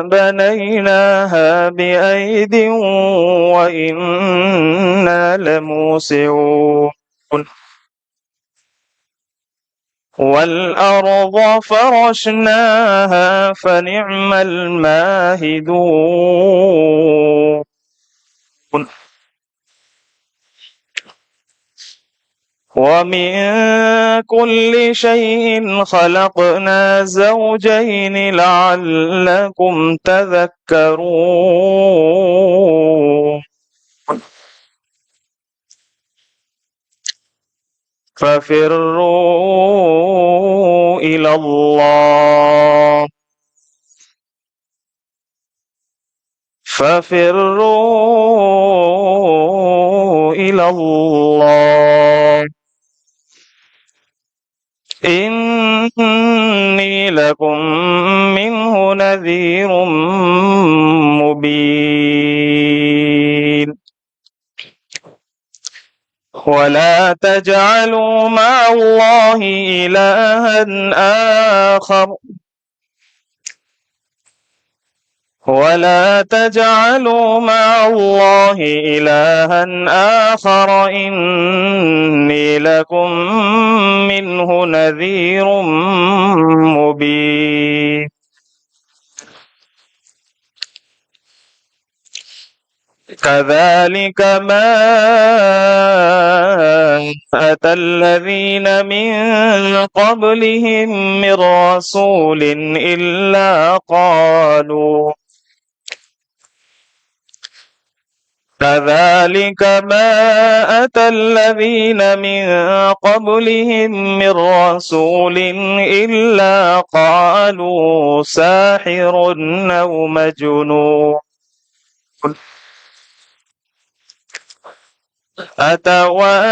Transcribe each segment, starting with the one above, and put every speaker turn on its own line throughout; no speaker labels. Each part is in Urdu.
بنيناها بأيد وإنا لموسعون والأرض فرشناها فنعم الماهدون ومن كل شيء خلقنا زوجين لعلكم تذكرون ففروا إلى الله إني لكم منه نذير مبين ولا تجعلوا مع الله إلها آخر إني لكم منه نذير مبين كذلك ما أتى الذين من قبلهم من رسول إلا قالوا كذلك ما أتى الذين من قبلهم من رسول إلا قالوا ساحر أو مجنون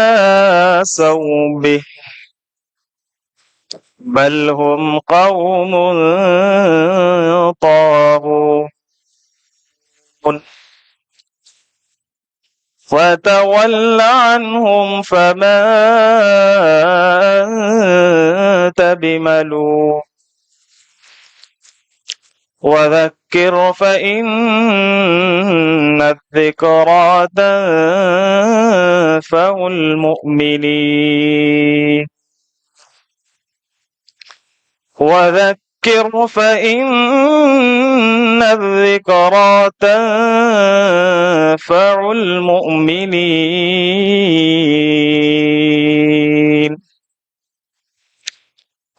أتواصوا به بل هم قوم طاغون فتول عنهم فما أنت بملوم وذكر فإن الذكرى تنفع المؤمنين وذكر فإن الذكرى تنفع المؤمنين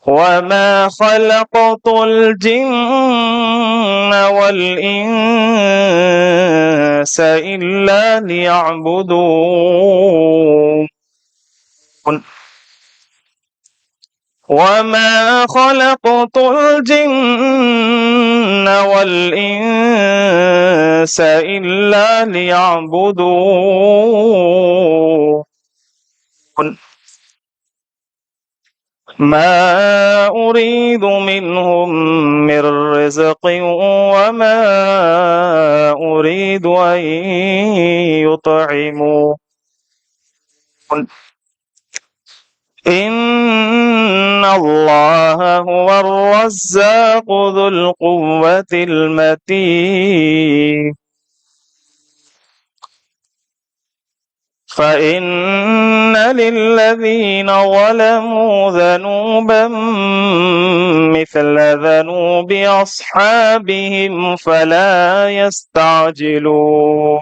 وما خلقت الجن والإنس إلا ليعبدون وما خلقت الجن والإنس إلا ليعبدون ما أريد منهم من رزق وما أريد أن يطعمون إن الله هو الرزاق ذو القوة المتين فإن للذين ظلموا ذنوبا مثل ذنوب أصحابهم فلا يستعجلون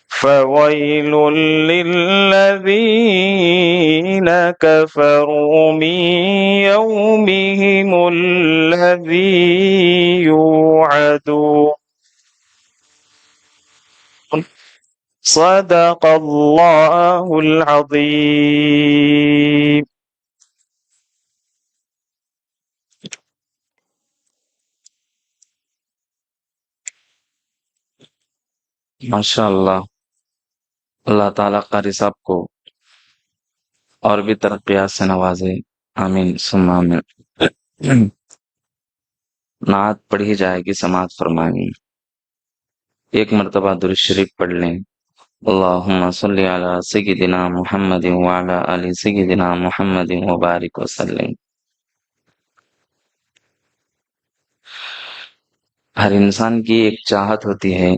فويل للذين كفروا من يومهم الذي يوعدون صدق الله العظيم.
ماشاء اللہ، اللہ تعالیٰ قاری صاحب کو اور بھی ترقیات سے نوازے، آمین ثم آمین۔ نعت پڑھی جائے گی، سماعت فرمائیں گے۔ ایک مرتبہ درود شریف پڑھ لیں۔ اللہم صلی علی سیدنا محمد وعلی آل سیدنا محمد وبارک وسلم۔ ہر انسان کی ایک چاہت ہوتی ہے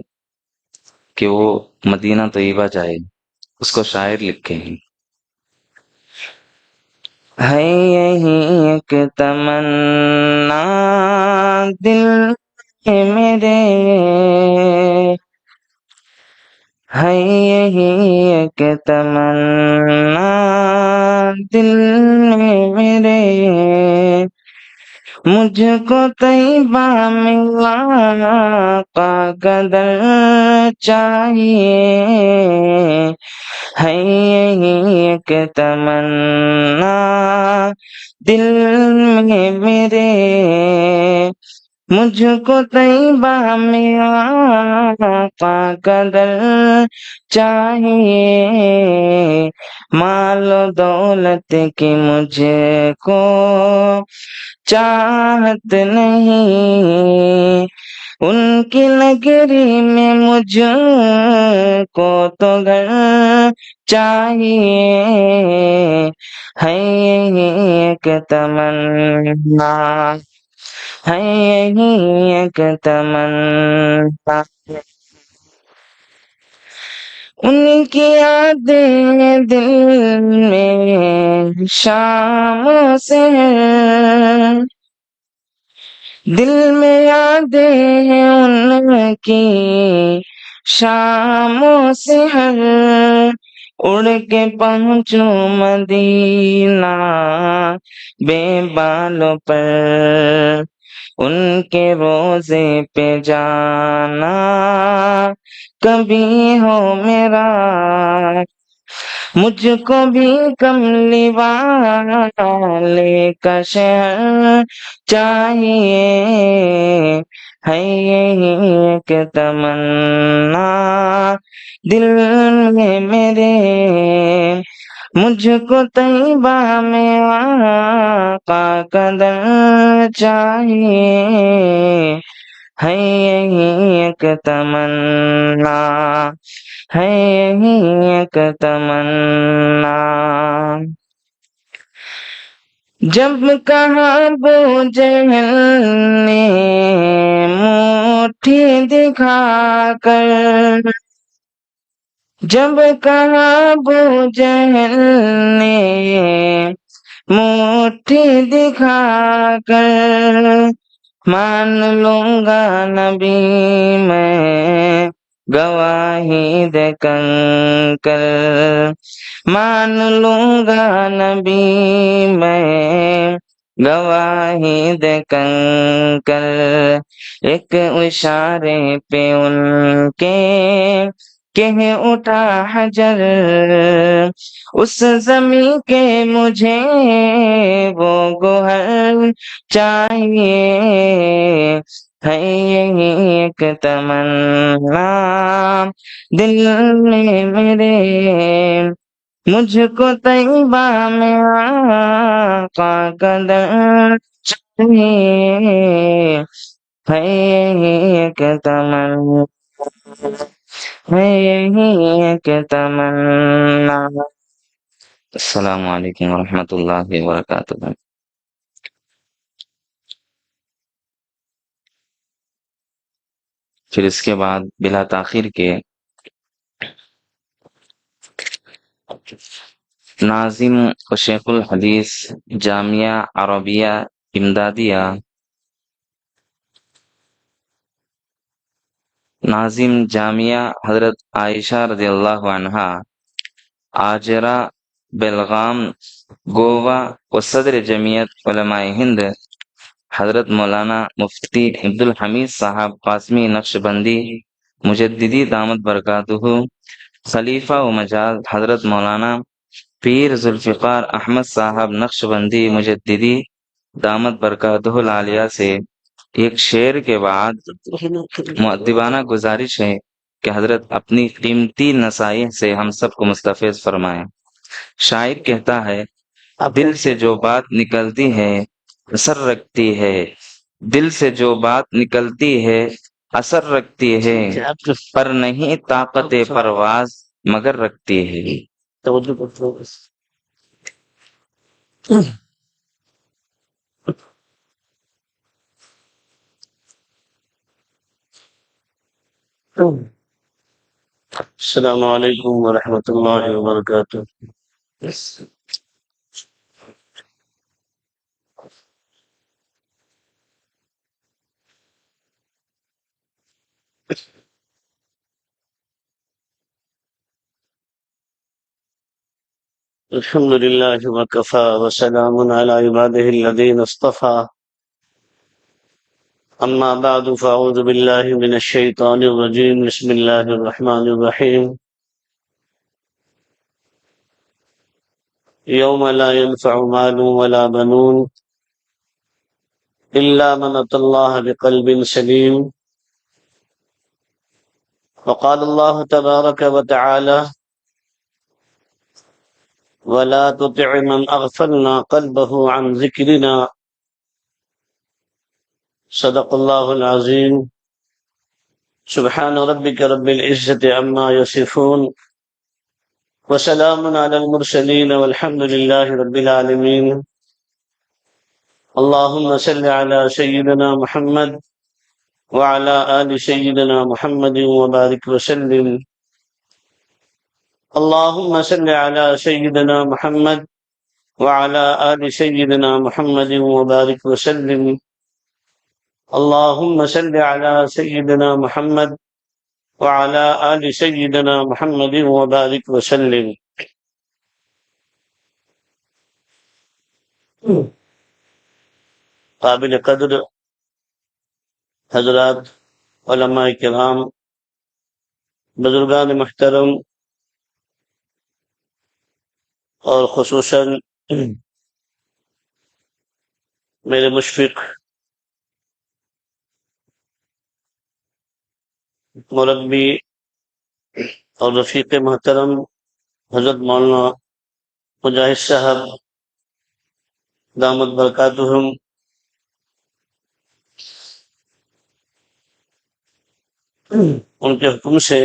کہ وہ مدینہ طیبہ جائے. اس کو شاعر لکھے ہیں، ہے یہی ایک تمنا دل میں میرے، ہے یہی ایک تمنا دل میں میرے، مجھ کو طیبہ میں آقا کا در چاہیے، ہے یہی ایک تمنا دل میں میرے، مجھ کو طیبہ میں آقا کا در چاہیے، مال و دولت کی مجھ کو چاہت نہیں، ان کی نگری میں مجھ کو تو گھر چاہیے، ہے یہی ایک تمنا، ہے یہی ایک تمنا، ان کی یادیں دل میں شام سے، دل میں یادیں ہیں ان کی شام سے، ہر اڑ کے پہنچوں مدینہ بے بالوں پر، ان کے روزے پہ جانا کبھی ہو میرا، مجھ کو بھی کملی والے کا شہر چاہیے، ہے یہی ایک تمنا دل میں میرے، مجھ کو طیبہ میں آقا کا در چاہیے، ہے یہی ایک تمنا، ہے یہی ایک تمنا، جب کہا ابو جہل نے مٹھی دکھا کر، جب کہا ابو جہل نے مٹھی دکھا کر، مان لوں گا نبی میں گواہی دے کنکر، مان لوں گا نبی میں گواہی دے کنکر، ایک اشارے پہ ان کے کہہ اٹھا حجر، اس زمین کے مجھے وہ گوہر چاہیے، ہے یہی ایک تمنا دل میں میرے، مجھ کو طیبہ میں آقا کا در چاہیے، ہے یہی ایک تمنا، ہے یہی ایک تمنا. السلام علیکم ورحمۃ اللہ وبرکاتہ. پھر اس کے بعد بلا تاخیر کے ناظم و شیخ الحدیث جامعہ عربیہ امدادیہ، ناظم جامعہ حضرت عائشہ رضی اللہ عنہا، آجرہ بیلگام گوا و صدر جمعیت علماء ہند حضرت مولانا مفتی عبدالحمید صاحب قاسمی نقشبندی مجددی دامت برکاتہ، خلیفہ و مجاز حضرت مولانا پیر ذوالفقار احمد صاحب نقشبندی مجددی دامت برکاتہ العالیہ سے ایک شعر کے بعد مؤدبانہ گزارش ہے کہ حضرت اپنی قیمتی نصائح سے ہم سب کو مستفیض فرمائیں. شاعر کہتا ہے، دل سے جو بات نکلتی ہے اثر رکھتی ہے، دل سے جو بات نکلتی ہے اثر رکھتی ہے، پر نہیں طاقت پرواز مگر رکھتی ہے.
السلام علیکم ورحمۃ اللہ وبرکاتہ۔ الحمد للہ وکفى وسلام علی عباده الذین اصطفى، اما بعد فاعوذ باللہ من الشیطان الرجیم، بسم اللہ الرحمن الرحیم۔ یوم لا ينفع مال ولا بنون الا من اتى الله بقلب سلیم۔ وقال الله تبارك وتعالى: ولا تطع من اغفلنا قلبه عن ذکرنا، صدق اللہ العظیم۔ سبحان ربك رب العزة عما يصفون، وسلام على المرسلين، والحمد لله رب العالمين۔ اللهم صل على سيدنا محمد وعلى آل سيدنا محمد وبارك وسلم۔ اللهم صل على سيدنا محمد وعلى آل سيدنا محمد وبارك وسلم۔ اللهم صل على سيدنا محمد وعلى آل سيدنا محمد وبارك وسلم۔ قابل قدر حضرات، علماء کرام، بزرگان محترم، اور خصوصاً میرے مشفق مربی اور رفیق محترم حضرت مولانا مجاہد صاحب دامت برکاتہم، ان کے حکم سے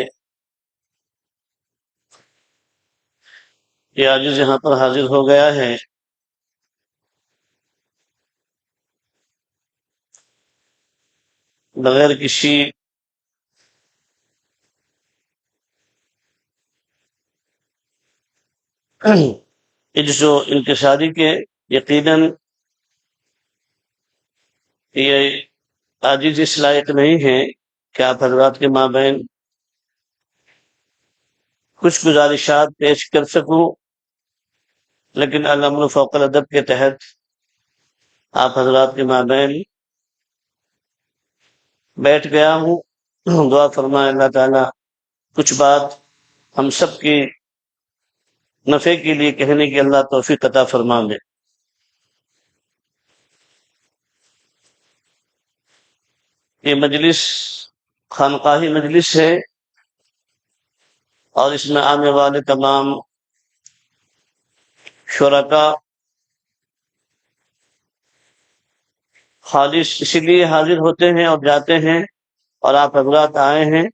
یہ عاجز یہاں پر حاضر ہو گیا ہے۔ بغیر کسی عجز و انکساری کے، یقیناً یہ عاجز اس لائق نہیں ہے کہ آپ حضرات کے مابین کچھ گزارشات پیش کر سکوں، لیکن الامر فوق الادب کے تحت آپ حضرات کے مابین بیٹھ گیا ہوں۔ دعا فرمائے اللہ تعالیٰ کچھ بات ہم سب کی نفع کے لیے کہنے کی اللہ توفیق عطا فرما دے۔ یہ مجلس خانقاہی مجلس ہے، اور اس میں آنے والے تمام شرکاء خالص اسی لیے حاضر ہوتے ہیں اور جاتے ہیں، اور آپ حضرات آئے ہیں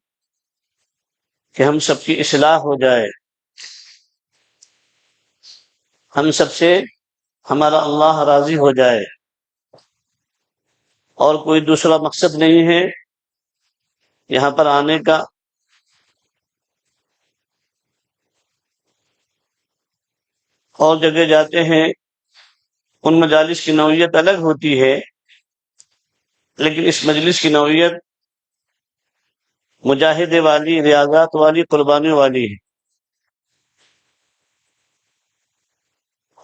کہ ہم سب کی اصلاح ہو جائے، ہم سب سے ہمارا اللہ راضی ہو جائے، اور کوئی دوسرا مقصد نہیں ہے یہاں پر آنے کا۔ اور جگہ جاتے ہیں ان مجالس کی نوعیت الگ ہوتی ہے، لیکن اس مجلس کی نوعیت مجاہدے والی، ریاضات والی، قربانیوں والی ہے،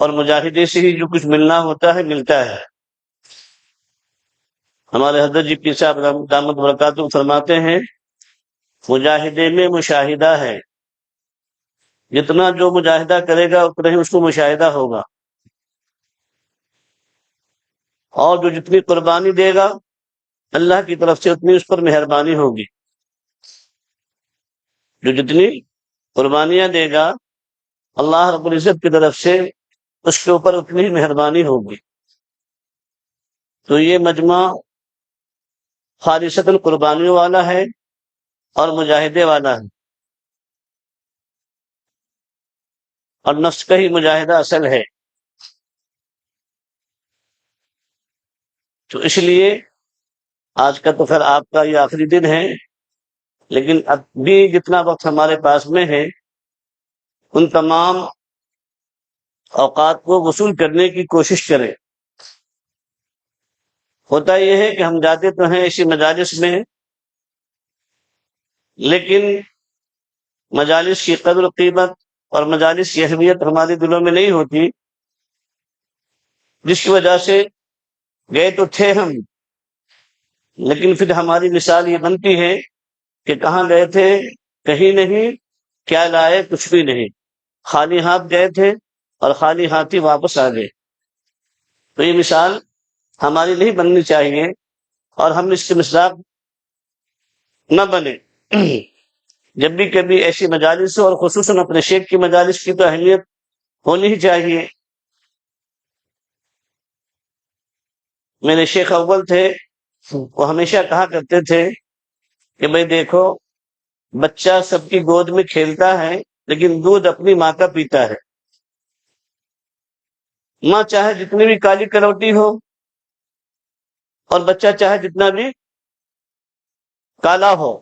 اور مجاہدے سے ہی جو کچھ ملنا ہوتا ہے ملتا ہے۔ ہمارے حضرت جی پیر صاحب دامت برکاتہ فرماتے ہیں مجاہدے میں مشاہدہ ہے، جتنا جو مجاہدہ کرے گا اتنا ہی اس کو مشاہدہ ہوگا، اور جو جتنی قربانی دے گا اللہ کی طرف سے اتنی اس پر مہربانی ہوگی۔ جو جتنی قربانیاں دے گا اللہ رب العزت کی طرف سے اس کے اوپر اتنی ہی مہربانی ہوگی۔ تو یہ مجمع خالصتاً قربانیوں والا ہے اور مجاہدے والا ہے، اور نفس کا ہی مجاہدہ اصل ہے۔ تو اس لیے آج کا تو پھر آپ کا یہ آخری دن ہے، لیکن اب بھی جتنا وقت ہمارے پاس میں ہے ان تمام اوقات کو وصول کرنے کی کوشش کریں۔ ہوتا یہ ہے کہ ہم جاتے تو ہیں اسی مجالس میں، لیکن مجالس کی قدر و قیمت اور مجالس کی اہمیت ہمارے دلوں میں نہیں ہوتی، جس کی وجہ سے گئے تو تھے ہم، لیکن پھر ہماری مثال یہ بنتی ہے کہ کہاں گئے تھے، کہیں نہیں، کیا لائے، کچھ بھی نہیں، خالی ہاتھ گئے تھے اور خالی ہاتھ ہی واپس آ گئے۔ تو یہ مثال ہماری نہیں بننی چاہیے، اور ہم اس کے مصداق نہ بنے۔ جب بھی کبھی ایسی مجالس ہو، اور خصوصاً اپنے شیخ کی مجالس کی تو اہمیت ہونی ہی چاہیے۔ میرے شیخ اول تھے، وہ ہمیشہ کہا کرتے تھے کہ بھئی دیکھو، بچہ سب کی گود میں کھیلتا ہے لیکن دودھ اپنی ماں کا پیتا ہے۔ ماں چاہے جتنی بھی کالی کلوٹی ہو، اور بچہ چاہے جتنا بھی کالا ہو،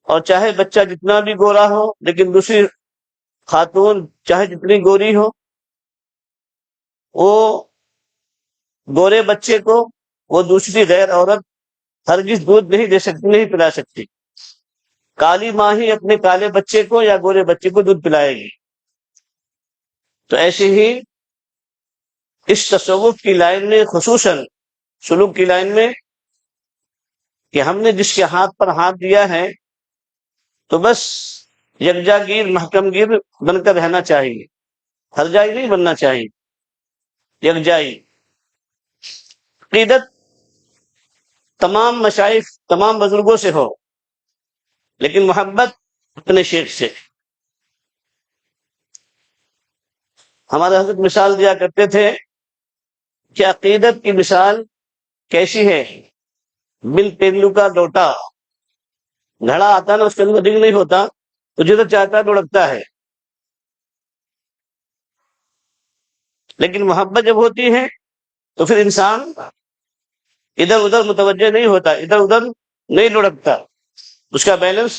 اور چاہے بچہ جتنا بھی گورا ہو، لیکن دوسری خاتون چاہے جتنی گوری ہو، وہ گورے بچے کو وہ دوسری غیر عورت ہرگز دودھ نہیں دے سکتی، نہیں پلا سکتی۔ کالی ماں ہی اپنے کالے بچے کو یا گورے بچے کو دودھ پلائے گی۔ تو ایسے ہی اس تصوف کی لائن میں، خصوصاً سلوک کی لائن میں، کہ ہم نے جس کے ہاتھ پر ہاتھ دیا ہے تو بس یکجا گیر، محکم گیر بن کر رہنا چاہیے، ہر جائی نہیں بننا چاہیے، یکجائی۔ عقیدت تمام مشائخ، تمام بزرگوں سے ہو، لیکن محبت اپنے شیخ سے۔ ہمارے حضرت مثال دیا کرتے تھے کہ عقیدت کی مثال کیسی ہے؟ بل تیندو کا لوٹا، گھڑا آتا نا، اس کے اندر رنگ نہیں ہوتا، تو جدھر چاہتا ہے لڑکتا ہے، لیکن محبت جب ہوتی ہے تو پھر انسان ادھر ادھر متوجہ نہیں ہوتا، ادھر ادھر نہیں لڑکتا، اس کا بیلنس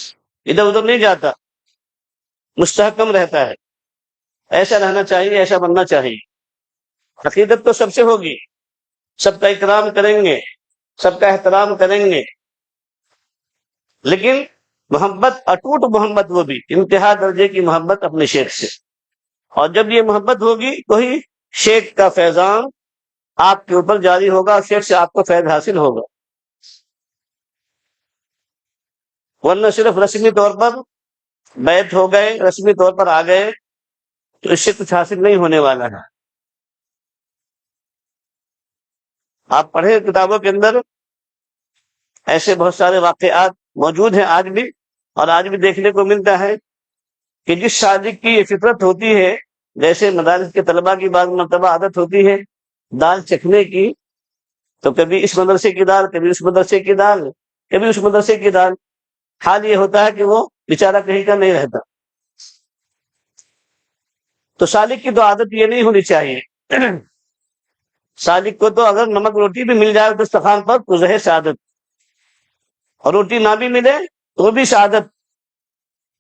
ادھر ادھر نہیں جاتا، مستحکم رہتا ہے۔ ایسا رہنا چاہیے، ایسا بننا چاہیے۔ عقیدت تو سب سے ہوگی، سب کا اکرام کریں گے، سب کا احترام کریں گے، لیکن محبت، اٹوٹ محبت، وہ بھی انتہا درجے کی محبت اپنے شیخ سے۔ اور جب یہ محبت ہوگی تو ہی شیخ کا فیضان آپ کے اوپر جاری ہوگا، اور شیخ سے آپ کو فیض حاصل ہوگا۔ ورنہ صرف رسمی طور پر بیعت ہو گئے، رسمی طور پر آ گئے، تو اس سے کچھ حاصل نہیں ہونے والا ہے۔ آپ پڑھیں کتابوں کے اندر، ایسے بہت سارے واقعات موجود ہیں آج بھی، اور آج بھی دیکھنے کو ملتا ہے کہ جس صادق کی یہ فطرت ہوتی ہے، جیسے مدارس کے طلباء کی بعض مرتبہ عادت ہوتی ہے دال چکھنے کی، تو کبھی اس مدرسے کی دال، کبھی اس مدرسے کی دال، کبھی اس مدرسے کی دال۔ حال یہ ہوتا ہے کہ وہ بیچارہ کہیں کا نہیں رہتا۔ تو سالک کی تو عادت یہ نہیں ہونی چاہیے۔ سالک کو تو اگر نمک روٹی بھی مل جائے دسترخوان پر تو ظاہر سعادت، اور روٹی نہ بھی ملے تو بھی سعادت۔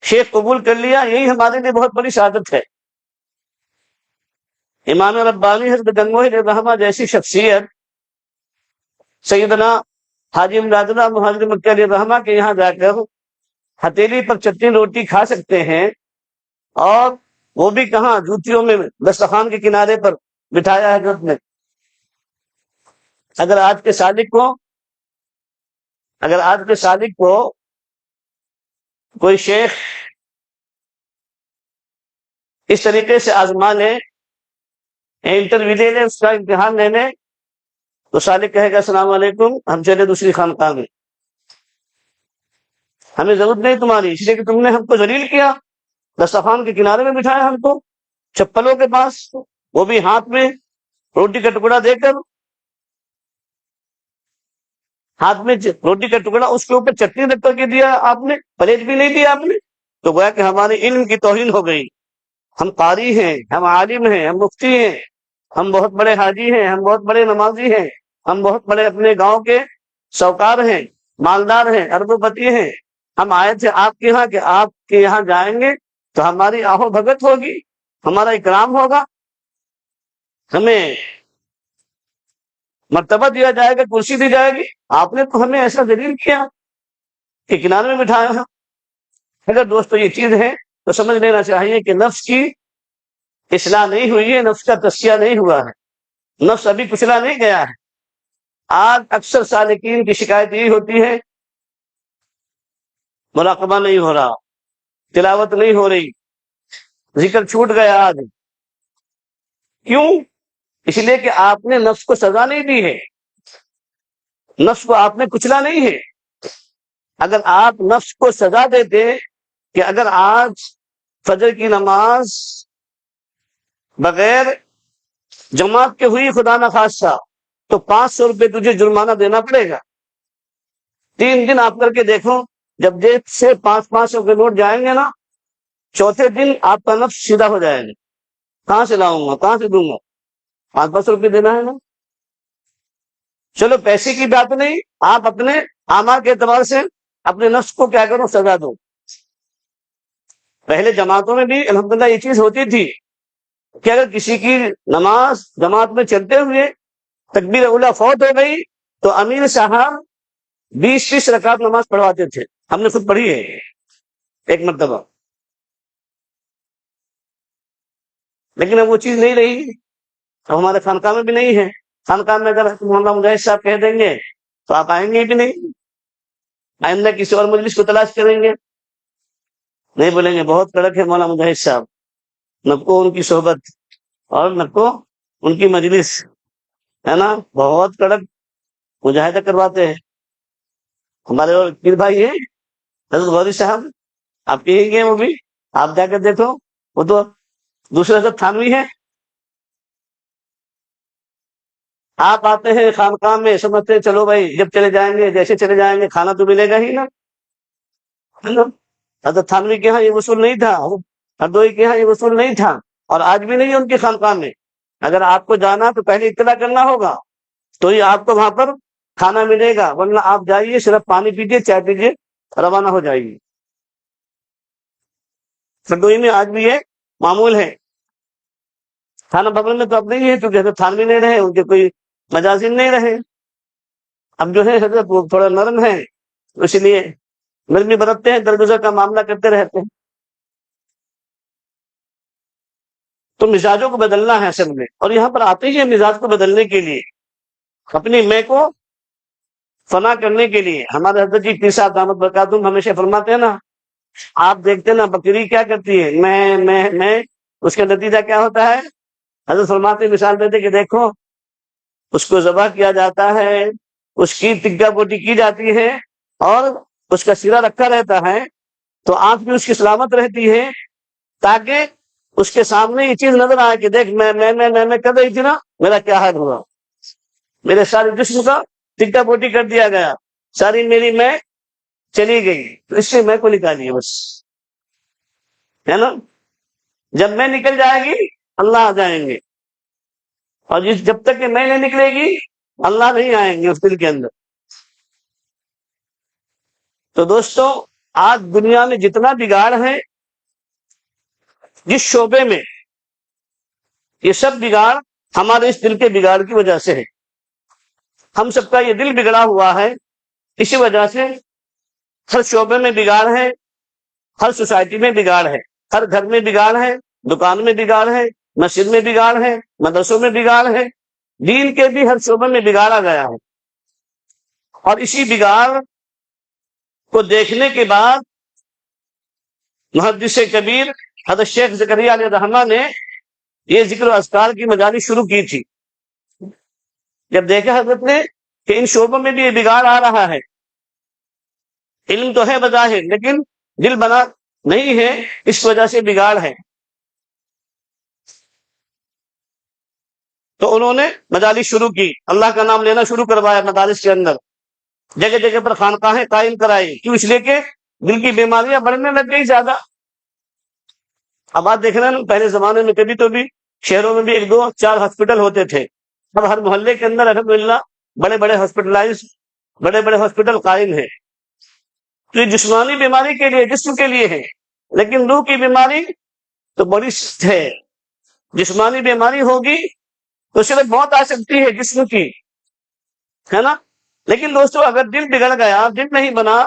شیخ قبول کر لیا، یہی ہمارے لیے بہت بڑی سعادت ہے۔ امام ربانی حضرت گنگوہی علیہ الرحمہ جیسی شخصیت، سیدنا حاجی امداد اللہ مہاجر مکہ علیہ الرحمہ کے یہاں جا کر ہتھیلی پر چٹنی روٹی کھا سکتے ہیں، اور وہ بھی کہاں، جوتیوں میں دسترخوان کے کنارے پر بٹھایا ہے حضرت نے۔ اگر آج کے صادق کو کوئی شیخ اس طریقے سے آزما لے، انٹرویو لے لے، اس کا امتحان لے لے، تو صادق کہے گا السلام علیکم، ہم چلے دوسری خانقاہ میں، ہمیں ضرورت نہیں تمہاری، اس لیے کہ تم نے ہم کو ذلیل کیا، دسترخوان کے کنارے میں بٹھایا ہم کو، چپلوں کے پاس، وہ بھی ہاتھ میں روٹی کا ٹکڑا دے کر، ہاتھ میں روٹی کا ٹکڑا، اس کے اوپر چٹنی رکھ کر کے دیا آپ نے، پلیٹ بھی نہیں دیا آپ نے، تو گویا کہ ہمارے علم کی توہین ہو گئی۔ ہم قاری ہیں، ہم عالم ہیں، ہم مفتی ہیں، ہم بہت بڑے حاجی ہیں، ہم بہت بڑے نمازی ہیں، ہم بہت بڑے اپنے گاؤں کے سوکار ہیں، مالدار ہیں، ارب پتی ہیں، ہم آئے تھے آپ کے یہاں کہ آپ کے یہاں جائیں گے تو ہماری آہو بھگت ہوگی، ہمارا اکرام ہوگا، ہمیں مرتبہ دیا جائے گا، کرسی دی جائے گی۔ آپ نے تو ہمیں ایسا ذلیل کیا کہ کنارے میں بٹھایا ہے۔ اگر دوستو یہ چیز ہے تو سمجھ لینا چاہیے کہ نفس کی اصلاح نہیں ہوئی ہے، نفس کا تزکیہ نہیں ہوا ہے، نفس ابھی کچلا نہیں گیا ہے۔ آج اکثر سالکین کی شکایت یہی ہوتی ہے مراقبہ نہیں ہو رہا، تلاوت نہیں ہو رہی، ذکر چھوٹ گیا آج۔ کیوں؟ اس لیے کہ آپ نے نفس کو سزا نہیں دی ہے، نفس کو آپ نے کچلا نہیں ہے۔ اگر آپ نفس کو سزا دیتے کہ اگر آج فجر کی نماز بغیر جماعت کے ہوئی خدا نخواستہ تو 500 روپے تجھے جرمانہ دینا پڑے گا۔ 3 دن آپ کر کے دیکھو، جب جیب سے 500 کے نوٹ جائیں گے نا، چوتھے دن آپ کا نفس سیدھا ہو جائے گا۔ کہاں سے لاؤں گا، کہاں سے دوں گا، 500 روپے دینا ہے نا۔ چلو پیسے کی بات نہیں، آپ اپنے اعمال کے اعتبار سے اپنے نفس کو کیا کرو، سزا دو۔ پہلے جماعتوں میں بھی الحمدللہ یہ چیز ہوتی تھی کہ اگر کسی کی نماز جماعت میں چلتے ہوئے تکبیر اولیٰ فوت ہو گئی تو امیر صاحب 20 رکعت نماز پڑھواتے تھے۔ ہم نے خود پڑھی ہے ایک مرتبہ، لیکن اب وہ چیز نہیں رہی، اب ہمارے خانقاہ میں بھی نہیں ہے۔ خانقاہ میں اگر مولانا مجاہد صاحب کہہ دیں گے تو آپ آئیں گے بھی نہیں، آئندہ کسی اور مجلس کو تلاش کریں گے، نہیں بولیں گے بہت کڑک ہے مولانا مجاہد صاحب، نہ کو ان کی صحبت اور نہ کو ان کی مجلس، ہے نا، بہت کڑک مجاہدہ کرواتے ہیں۔ ہمارے اور پیر بھائی ہیں حضرت غوری صاحب، آپ کے ہی ہیں وہ بھی، آپ جا کر دیکھو، وہ تو دوسرے حضرت تھانوی ہیں۔ آپ آتے ہیں خانقاہ میں سمجھتے ہیں چلو بھائی جب چلے جائیں گے، جیسے چلے جائیں گے کھانا تو ملے گا ہی نا، ہے نا۔ حضرت تھانوی کے ہاں یہ وصول نہیں تھا، ہردوئی کے ہاں یہ وصول نہیں تھا، اور آج بھی نہیں ہے ان کی خانقاہ میں۔ اگر آپ کو جانا تو پہلے اطلاع کرنا ہوگا تو ہی آپ کو وہاں پر کھانا ملے گا، ورنہ آپ جائیے صرف پانی پیجیے، چائے پیجیے، روانہ ہو جائیے۔ ہردوئی میں آج بھی یہ معمول ہے۔ تھانہ بغل میں تو اب نہیں ہے کیونکہ حضرت تھانوی نہیں رہے، ان کے کوئی مجازین نہیں رہے۔ اب جو ہے حضرت وہ تھوڑا نرم ہے، اس لیے نرمی برتتے ہیں، درگزر کا معاملہ کرتے رہتے ہیں۔ تو مزاجوں کو بدلنا ہے اصل میں، اور یہاں پر آتے ہی ہے مزاج کو بدلنے کے لیے، اپنی میں کو فنا کرنے کے لیے۔ ہمارے حضرت جی پیر صاحب دامت برکاتہم ہمیشہ فرماتے ہیں نا، آپ دیکھتے نا بکری کیا کرتی ہے، میں اس کا نتیجہ کیا ہوتا ہے؟ حضرت فرماتے مثال دیتے کہ دیکھو اس کو ذبح کیا جاتا ہے، اس کی ٹکا پوٹی کی جاتی ہے اور اس کا سرا رکھا رہتا ہے تو آنکھ بھی اس کی سلامت رہتی ہے، تاکہ اس کے سامنے یہ چیز نظر آئے کہ دیکھ میں کر رہی تھی نا، میرا کیا حال ہوا، میرے سارے جسم کا ٹکا پوٹی کر دیا گیا، ساری میری میں چلی گئی، تو اس سے میں کو نکالیے بس، ہے نا۔ جب میں نکل جائے گی اللہ آ جائیں گے، اور جب تک کہ میں نہیں نکلے گی اللہ نہیں آئیں گے اس دل کے اندر۔ تو دوستو آج دنیا میں جتنا بگاڑ ہے جس شعبے میں، یہ سب بگاڑ ہمارے اس دل کے بگاڑ کی وجہ سے ہے۔ ہم سب کا یہ دل بگڑا ہوا ہے، اسی وجہ سے ہر شعبے میں بگاڑ ہے، ہر سوسائٹی میں بگاڑ ہے، ہر گھر میں بگاڑ ہے، دکان میں بگاڑ ہے، مسجد میں بگاڑ ہے، مدرسوں میں بگاڑ ہے، دین کے بھی ہر شعبے میں بگاڑا گیا ہے۔ اور اسی بگاڑ کو دیکھنے کے بعد محدث کبیر حضرت شیخ زکریا علیہ الرحمہ نے یہ ذکر و اذکار کی مجالس شروع کی تھی۔ جب دیکھا حضرت نے کہ ان شعبوں میں بھی یہ بگاڑ آ رہا ہے، علم تو ہے بظاہر لیکن دل بنا نہیں ہے، اس وجہ سے بگاڑ ہے، تو انہوں نے مجالس شروع کی، اللہ کا نام لینا شروع کروایا مدارس کے اندر، جگہ جگہ پر خانقاہیں قائم کرائی۔ کیوں؟ اس لیے کہ دل کی بیماریاں بڑھنے لگ گئی زیادہ۔ اب آپ دیکھ رہے ہیں پہلے زمانے میں کبھی تو بھی شہروں میں بھی 1 2 4 ہاسپٹل ہوتے تھے، اب ہر محلے کے اندر الحمدللہ بڑے بڑے ہاسپٹل قائم ہیں۔ تو یہ جسمانی بیماری کے لیے، جسم کے لیے ہے، لیکن روح کی بیماری تو بڑی سخت ہے۔ جسمانی بیماری ہوگی تو صرف موت آ سکتی ہے جسم کی، ہے نا، لیکن دوستو اگر دل بگڑ گیا، دل نہیں بنا،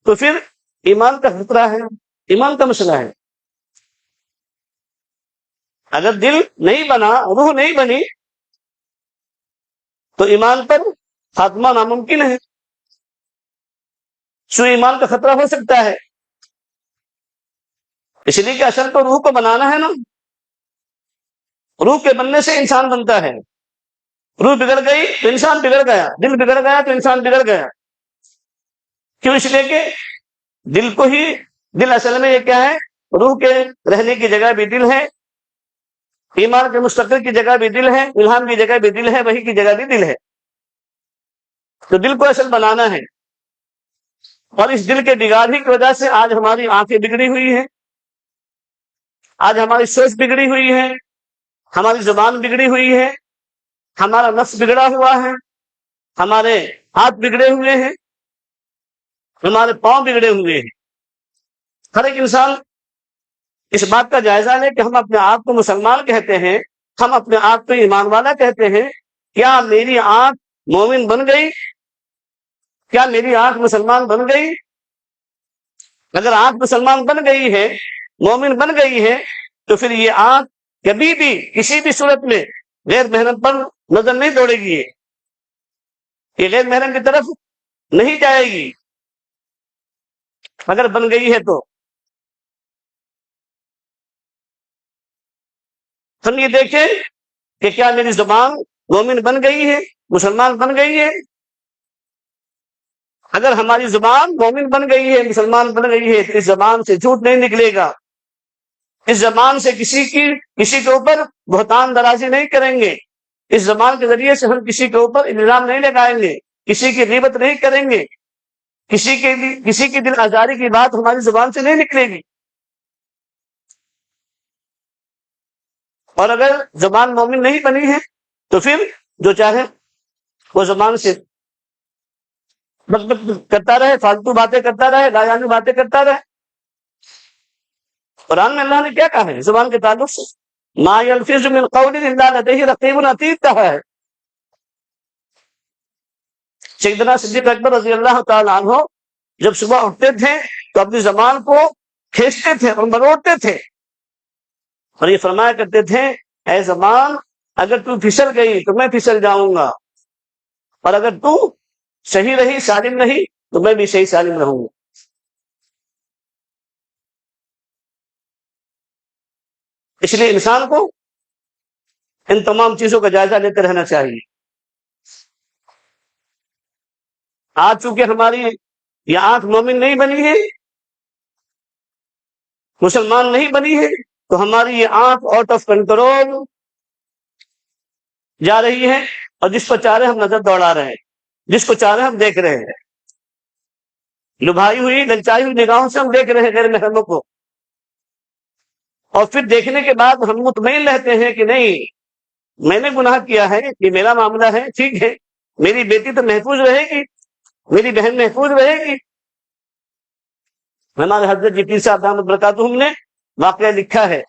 تو پھر ایمان کا خطرہ ہے، ایمان کا مسئلہ ہے۔ اگر دل نہیں بنا، روح نہیں بنی، تو ایمان پر خاتمہ ناممکن ہے، سو ایمان کا خطرہ ہو سکتا ہے۔ اس لیے کہ اصل تو روح کو بنانا ہے نا، روح کے بننے سے انسان بنتا ہے۔ روح بگڑ گئی تو انسان بگڑ گیا، دل بگڑ گیا تو انسان بگڑ گیا۔ کیوں؟ اس لیے کہ دل کو ہی، دل اصل میں یہ کیا ہے؟ روح کے رہنے کی جگہ بھی دل ہے، ایمان کے مستقل کی جگہ بھی دل ہے، الہام کی جگہ بھی دل ہے، وحی کی جگہ بھی دل ہے۔ تو دل کو اصل بنانا ہے، اور اس دل کے بگاڑ ہی کی وجہ سے آج ہماری آنکھیں بگڑی ہوئی ہیں، آج ہماری سوچ بگڑی ہوئی ہے، ہماری زبان بگڑی ہوئی ہے، ہمارا نفس بگڑا ہوا ہے، ہمارے ہاتھ بگڑے ہوئے ہیں، ہمارے پاؤں بگڑے ہوئے ہیں۔ ہر ایک انسان اس بات کا جائزہ لے کہ ہم اپنے آپ کو مسلمان کہتے ہیں، ہم اپنے آپ کو ایمان والا کہتے ہیں، کیا میری آنکھ مومن بن گئی؟ کیا میری آنکھ مسلمان بن گئی؟ اگر آنکھ مسلمان بن گئی ہے، مومن بن گئی ہے، تو پھر یہ آنکھ کبھی بھی کسی بھی صورت میں غیر محرم پر نظر نہیں دوڑے گی، یہ غیر محرم کی طرف نہیں جائے گی اگر بن گئی ہے تو۔ ہم یہ دیکھیں کہ کیا میری زبان مومن بن گئی ہے، مسلمان بن گئی ہے؟ اگر ہماری زبان مومن بن گئی ہے، مسلمان بن گئی ہے، تو اس زبان سے جھوٹ نہیں نکلے گا، اس زبان سے کسی کے اوپر بہتان درازی نہیں کریں گے، اس زبان کے ذریعے سے ہم کسی کے اوپر الزام نہیں لگائیں گے، کسی کی غیبت نہیں کریں گے، کسی کی دل آزاری کی بات ہماری زبان سے نہیں نکلے گی۔ اور اگر زبان مومن نہیں بنی ہے تو پھر جو چاہے وہ زبان سے کرتا رہے، فالتو باتیں کرتا رہے، لایانی باتیں کرتا رہے۔ قرآن میں اللہ نے کیا کہا ہے زبان کے تعلق سے؟ ما یلفظ من قول الا لدیہ رقیب عتید کہا ہے۔ سیدنا صدیق اکبر رضی اللہ تعالی عنہ جب صبح اٹھتے تھے تو اپنی زبان کو کھینچتے تھے اور مروڑتے تھے، اور یہ فرمایا کرتے تھے، اے زبان اگر تو پھسل گئی تو میں پھسل جاؤں گا، اور اگر تو صحیح رہی، سالم رہی، تو میں بھی صحیح سالم رہوں گا۔ اس لیے انسان کو ان تمام چیزوں کا جائزہ لیتے رہنا چاہیے۔ آج چونکہ ہماری یہ آنکھ مومن نہیں بنی ہے، مسلمان نہیں بنی ہے، تو ہماری یہ آنکھ آؤٹ آف کنٹرول جا رہی ہے، اور جس پر چاہ رہے ہم نظر دوڑا رہے ہیں، جس کو چاہ رہے ہم دیکھ رہے ہیں، لبھائی ہوئی للچائی ہوئی نگاہوں سے ہم دیکھ رہے ہیں غیر محرموں کو، اور پھر دیکھنے کے بعد ہم مطمئن رہتے ہیں کہ نہیں، میں نے گناہ کیا ہے، یہ میرا معاملہ ہے، ٹھیک ہے، میری بیٹی تو محفوظ رہے گی، میری بہن محفوظ رہے گی۔ ہمارے حضرت جی پیر صاحب دامت برکاتہم نے واقعہ لکھا ہے،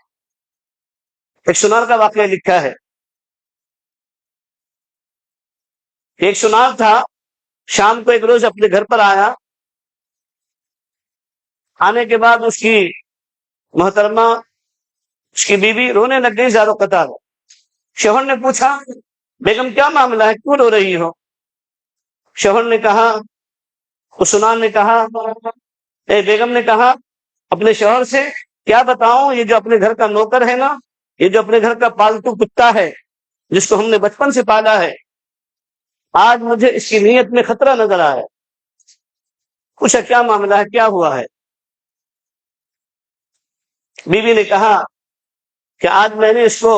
ایک سنار کا واقعہ لکھا ہے۔ ایک سنار تھا، شام کو ایک روز اپنے گھر پر آیا، آنے کے بعد اس کی محترمہ، اس کی بیوی رونے لگ گئی زار و قطار۔ شوہر نے پوچھا، بیگم کیا معاملہ ہے، کیوں رو رہی ہو؟ شوہر نے کہا، اس سنار نے کہا، بیگم نے کہا اپنے شوہر سے، کیا بتاؤں، یہ جو اپنے گھر کا نوکر ہے نا، یہ جو اپنے گھر کا پالتو کتا ہے جس کو ہم نے بچپن سے پالا ہے، آج مجھے اس کی نیت میں خطرہ نظر آیا۔ پوچھا کیا معاملہ ہے، کیا ہوا ہے؟ بیوی نے کہا کہ آج میں نے اس کو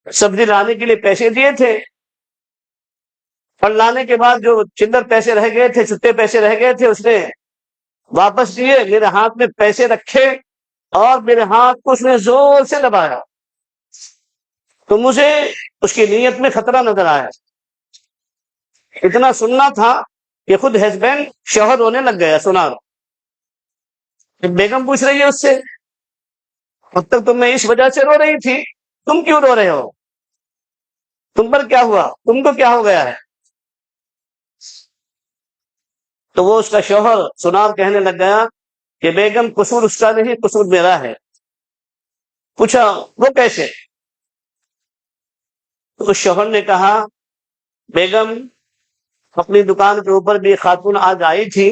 سبزی لانے کے لیے پیسے دیے تھے، اور لانے کے بعد جو چلر پیسے رہ گئے تھے، چھٹے پیسے رہ گئے تھے، اس نے واپس دیے، میرے ہاتھ میں پیسے رکھے اور میرے ہاتھ کو اس نے زور سے دبایا، تو مجھے اس کی نیت میں خطرہ نظر آیا۔ اتنا سننا تھا کہ خود ہسبینڈ شوہر رونے لگ گیا، سنا۔ بیگم پوچھ رہی ہے اس سے، اب تک تو میں اس وجہ سے رو رہی تھی، تم کیوں رو رہے ہو؟ تم پر کیا ہوا؟ تم کو کیا ہو گیا ہے؟ تو وہ اس کا شوہر سنار کہنے لگ گیا کہ بیگم قصور اس کا نہیں، قصور میرا ہے۔ پوچھا وہ کیسے؟ تو اس شوہر نے کہا بیگم اپنی دکان کے اوپر بھی خاتون آج آئی تھی،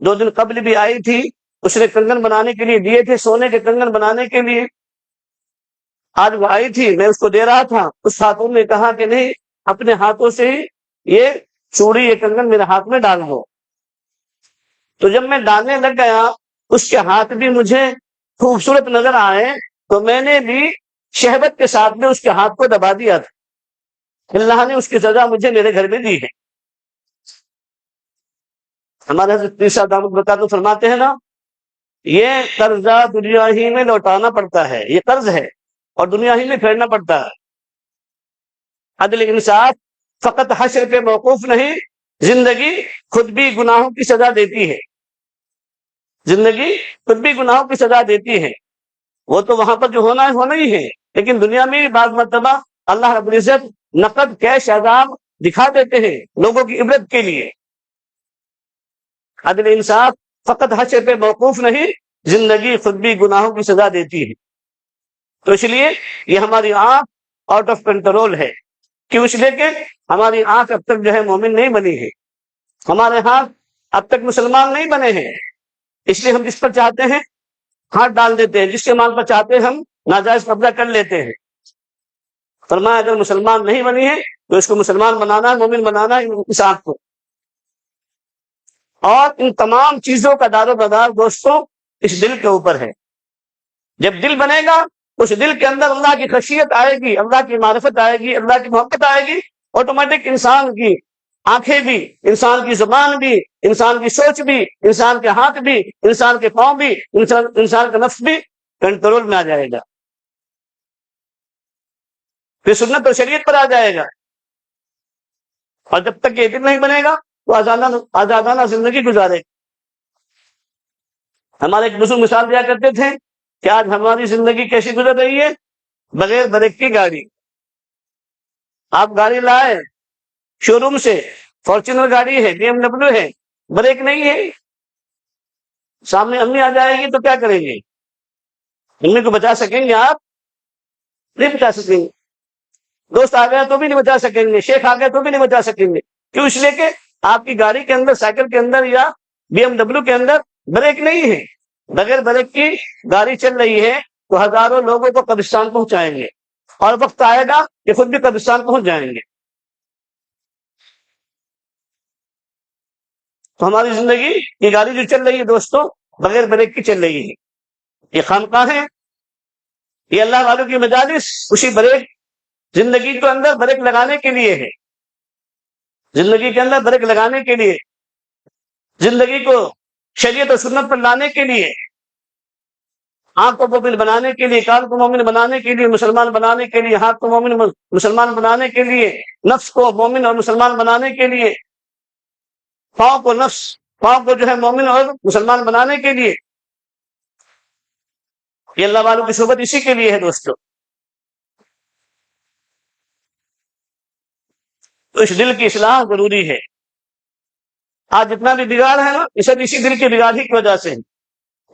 2 دن قبل بھی آئی تھی، اس نے کنگن بنانے کے لیے دیے تھے، سونے کے کنگن بنانے کے لیے، آج وہ آئی تھی، میں اس کو دے رہا تھا، اس خاتون نے کہا کہ نہیں، اپنے ہاتھوں سے ہی یہ چوڑی، یہ کنگن میرے ہاتھ میں ڈال دو۔ تو جب میں ڈالنے لگ گیا، اس کے ہاتھ بھی مجھے خوبصورت نظر آئے، تو میں نے بھی شہوت کے ساتھ میں اس کے ہاتھ کو دبا دیا تھا۔ اللہ نے اس کی سزا مجھے میرے گھر میں دی ہے۔ ہمارے حضرت پیر صاحب دامت برکاتہ فرماتے ہیں نا، یہ قرضہ دنیا ہی میں لوٹانا پڑتا ہے، یہ قرض ہے اور دنیا ہی میں پھیرنا پڑتا ہے۔ عدل انصاف فقط حشر پہ موقوف نہیں، زندگی خود بھی گناہوں کی سزا دیتی ہے، زندگی خود بھی گناہوں کی سزا دیتی ہے۔ وہ تو وہاں پر جو ہونا ہے ہونا ہی ہے، لیکن دنیا میں بعض مرتبہ اللہ رب العزت نقد کیش عذاب دکھا دیتے ہیں لوگوں کی عبرت کے لیے۔ عدل انصاف فقط حشر پہ موقوف نہیں، زندگی خود بھی گناہوں کی سزا دیتی ہے۔ تو اس لیے یہ ہماری آنکھ آؤٹ آف کنٹرول ہے، کیوں؟ اس لیے کہ ہماری آنکھ اب تک جو ہے مومن نہیں بنی ہے، ہمارے ہاتھ اب تک مسلمان نہیں بنے ہیں، اس لیے ہم جس پر چاہتے ہیں ہاتھ ڈال دیتے ہیں، جس کے مال پر چاہتے ہیں ہم ناجائز قبضہ کر لیتے ہیں۔ فرمایا اگر مسلمان نہیں بنی ہے تو اس کو مسلمان بنانا ہے، مومن بنانا ہے اس آنکھ کو۔ اور ان تمام چیزوں کا دار و مدار دوستوں اس دل کے اوپر ہے۔ جب دل بنے گا، اس دل کے اندر اللہ کی خشیت آئے گی، اللہ کی معرفت آئے گی، اللہ کی محبت آئے گی، آٹومیٹک انسان کی آنکھیں بھی، انسان کی زبان بھی، انسان کی سوچ بھی، انسان کے ہاتھ بھی، انسان کے پاؤں بھی، انسان کا نفس بھی کنٹرول میں آ جائے گا، پھر سنت اور شریعت پر آ جائے گا۔ اور جب تک یہ دل نہیں بنے گا تو آزادانہ زندگی گزارے۔ ہمارے ایک بزرگ مثال دیا کرتے تھے کہ آج ہماری زندگی کیسی گزر رہی ہے؟ بغیر بریک کی گاڑی۔ آپ گاڑی لائے شو روم سے، فارچونر گاڑی ہے، BMW ہے، بریک نہیں ہے، سامنے امی آ جائے گی تو کیا کریں گے؟ امی کو بچا سکیں گے آپ؟ نہیں بچا سکیں گے۔ دوست آ گیا تو بھی نہیں بچا سکیں گے، شیخ آ گیا تو بھی نہیں بچا سکیں گے، کیوں؟ اس لیے کہ آپ کی گاڑی کے اندر، سائیکل کے اندر یا BMW کے اندر بریک نہیں ہے۔ بغیر بریک کی گاڑی چل رہی ہے تو ہزاروں لوگوں کو قبرستان پہنچائیں گے، اور وقت آئے گا کہ خود بھی قبرستان پہنچ جائیں گے۔ تو ہماری زندگی یہ گاڑی جو چل رہی ہے دوستوں بغیر بریک کی چل رہی ہے۔ یہ خانقاہ ہے، یہ اللہ والوں کی مجالس اسی بریک، زندگی کے اندر بریک لگانے کے لیے ہے، زندگی کے اندر بریک لگانے کے لیے، زندگی کو شریعت و سنت پر لانے کے لیے، آنکھ کو مومن بنانے کے لیے، کان کو مومن بنانے کے لیے، مسلمان بنانے کے لیے، ہاتھ کو مومن مسلمان بنانے کے لیے، نفس کو مومن اور مسلمان بنانے کے لیے، پاؤں کو جو ہے مومن اور مسلمان بنانے کے لیے۔ یہ اللہ والوں کی صحبت اسی کے لیے ہے دوستو۔ تو اس دل کی اصلاح ضروری ہے۔ آج جتنا بھی بگاڑ ہے نا، یہ سب اسی دل کے بگاڑ ہی کی وجہ سے ہے۔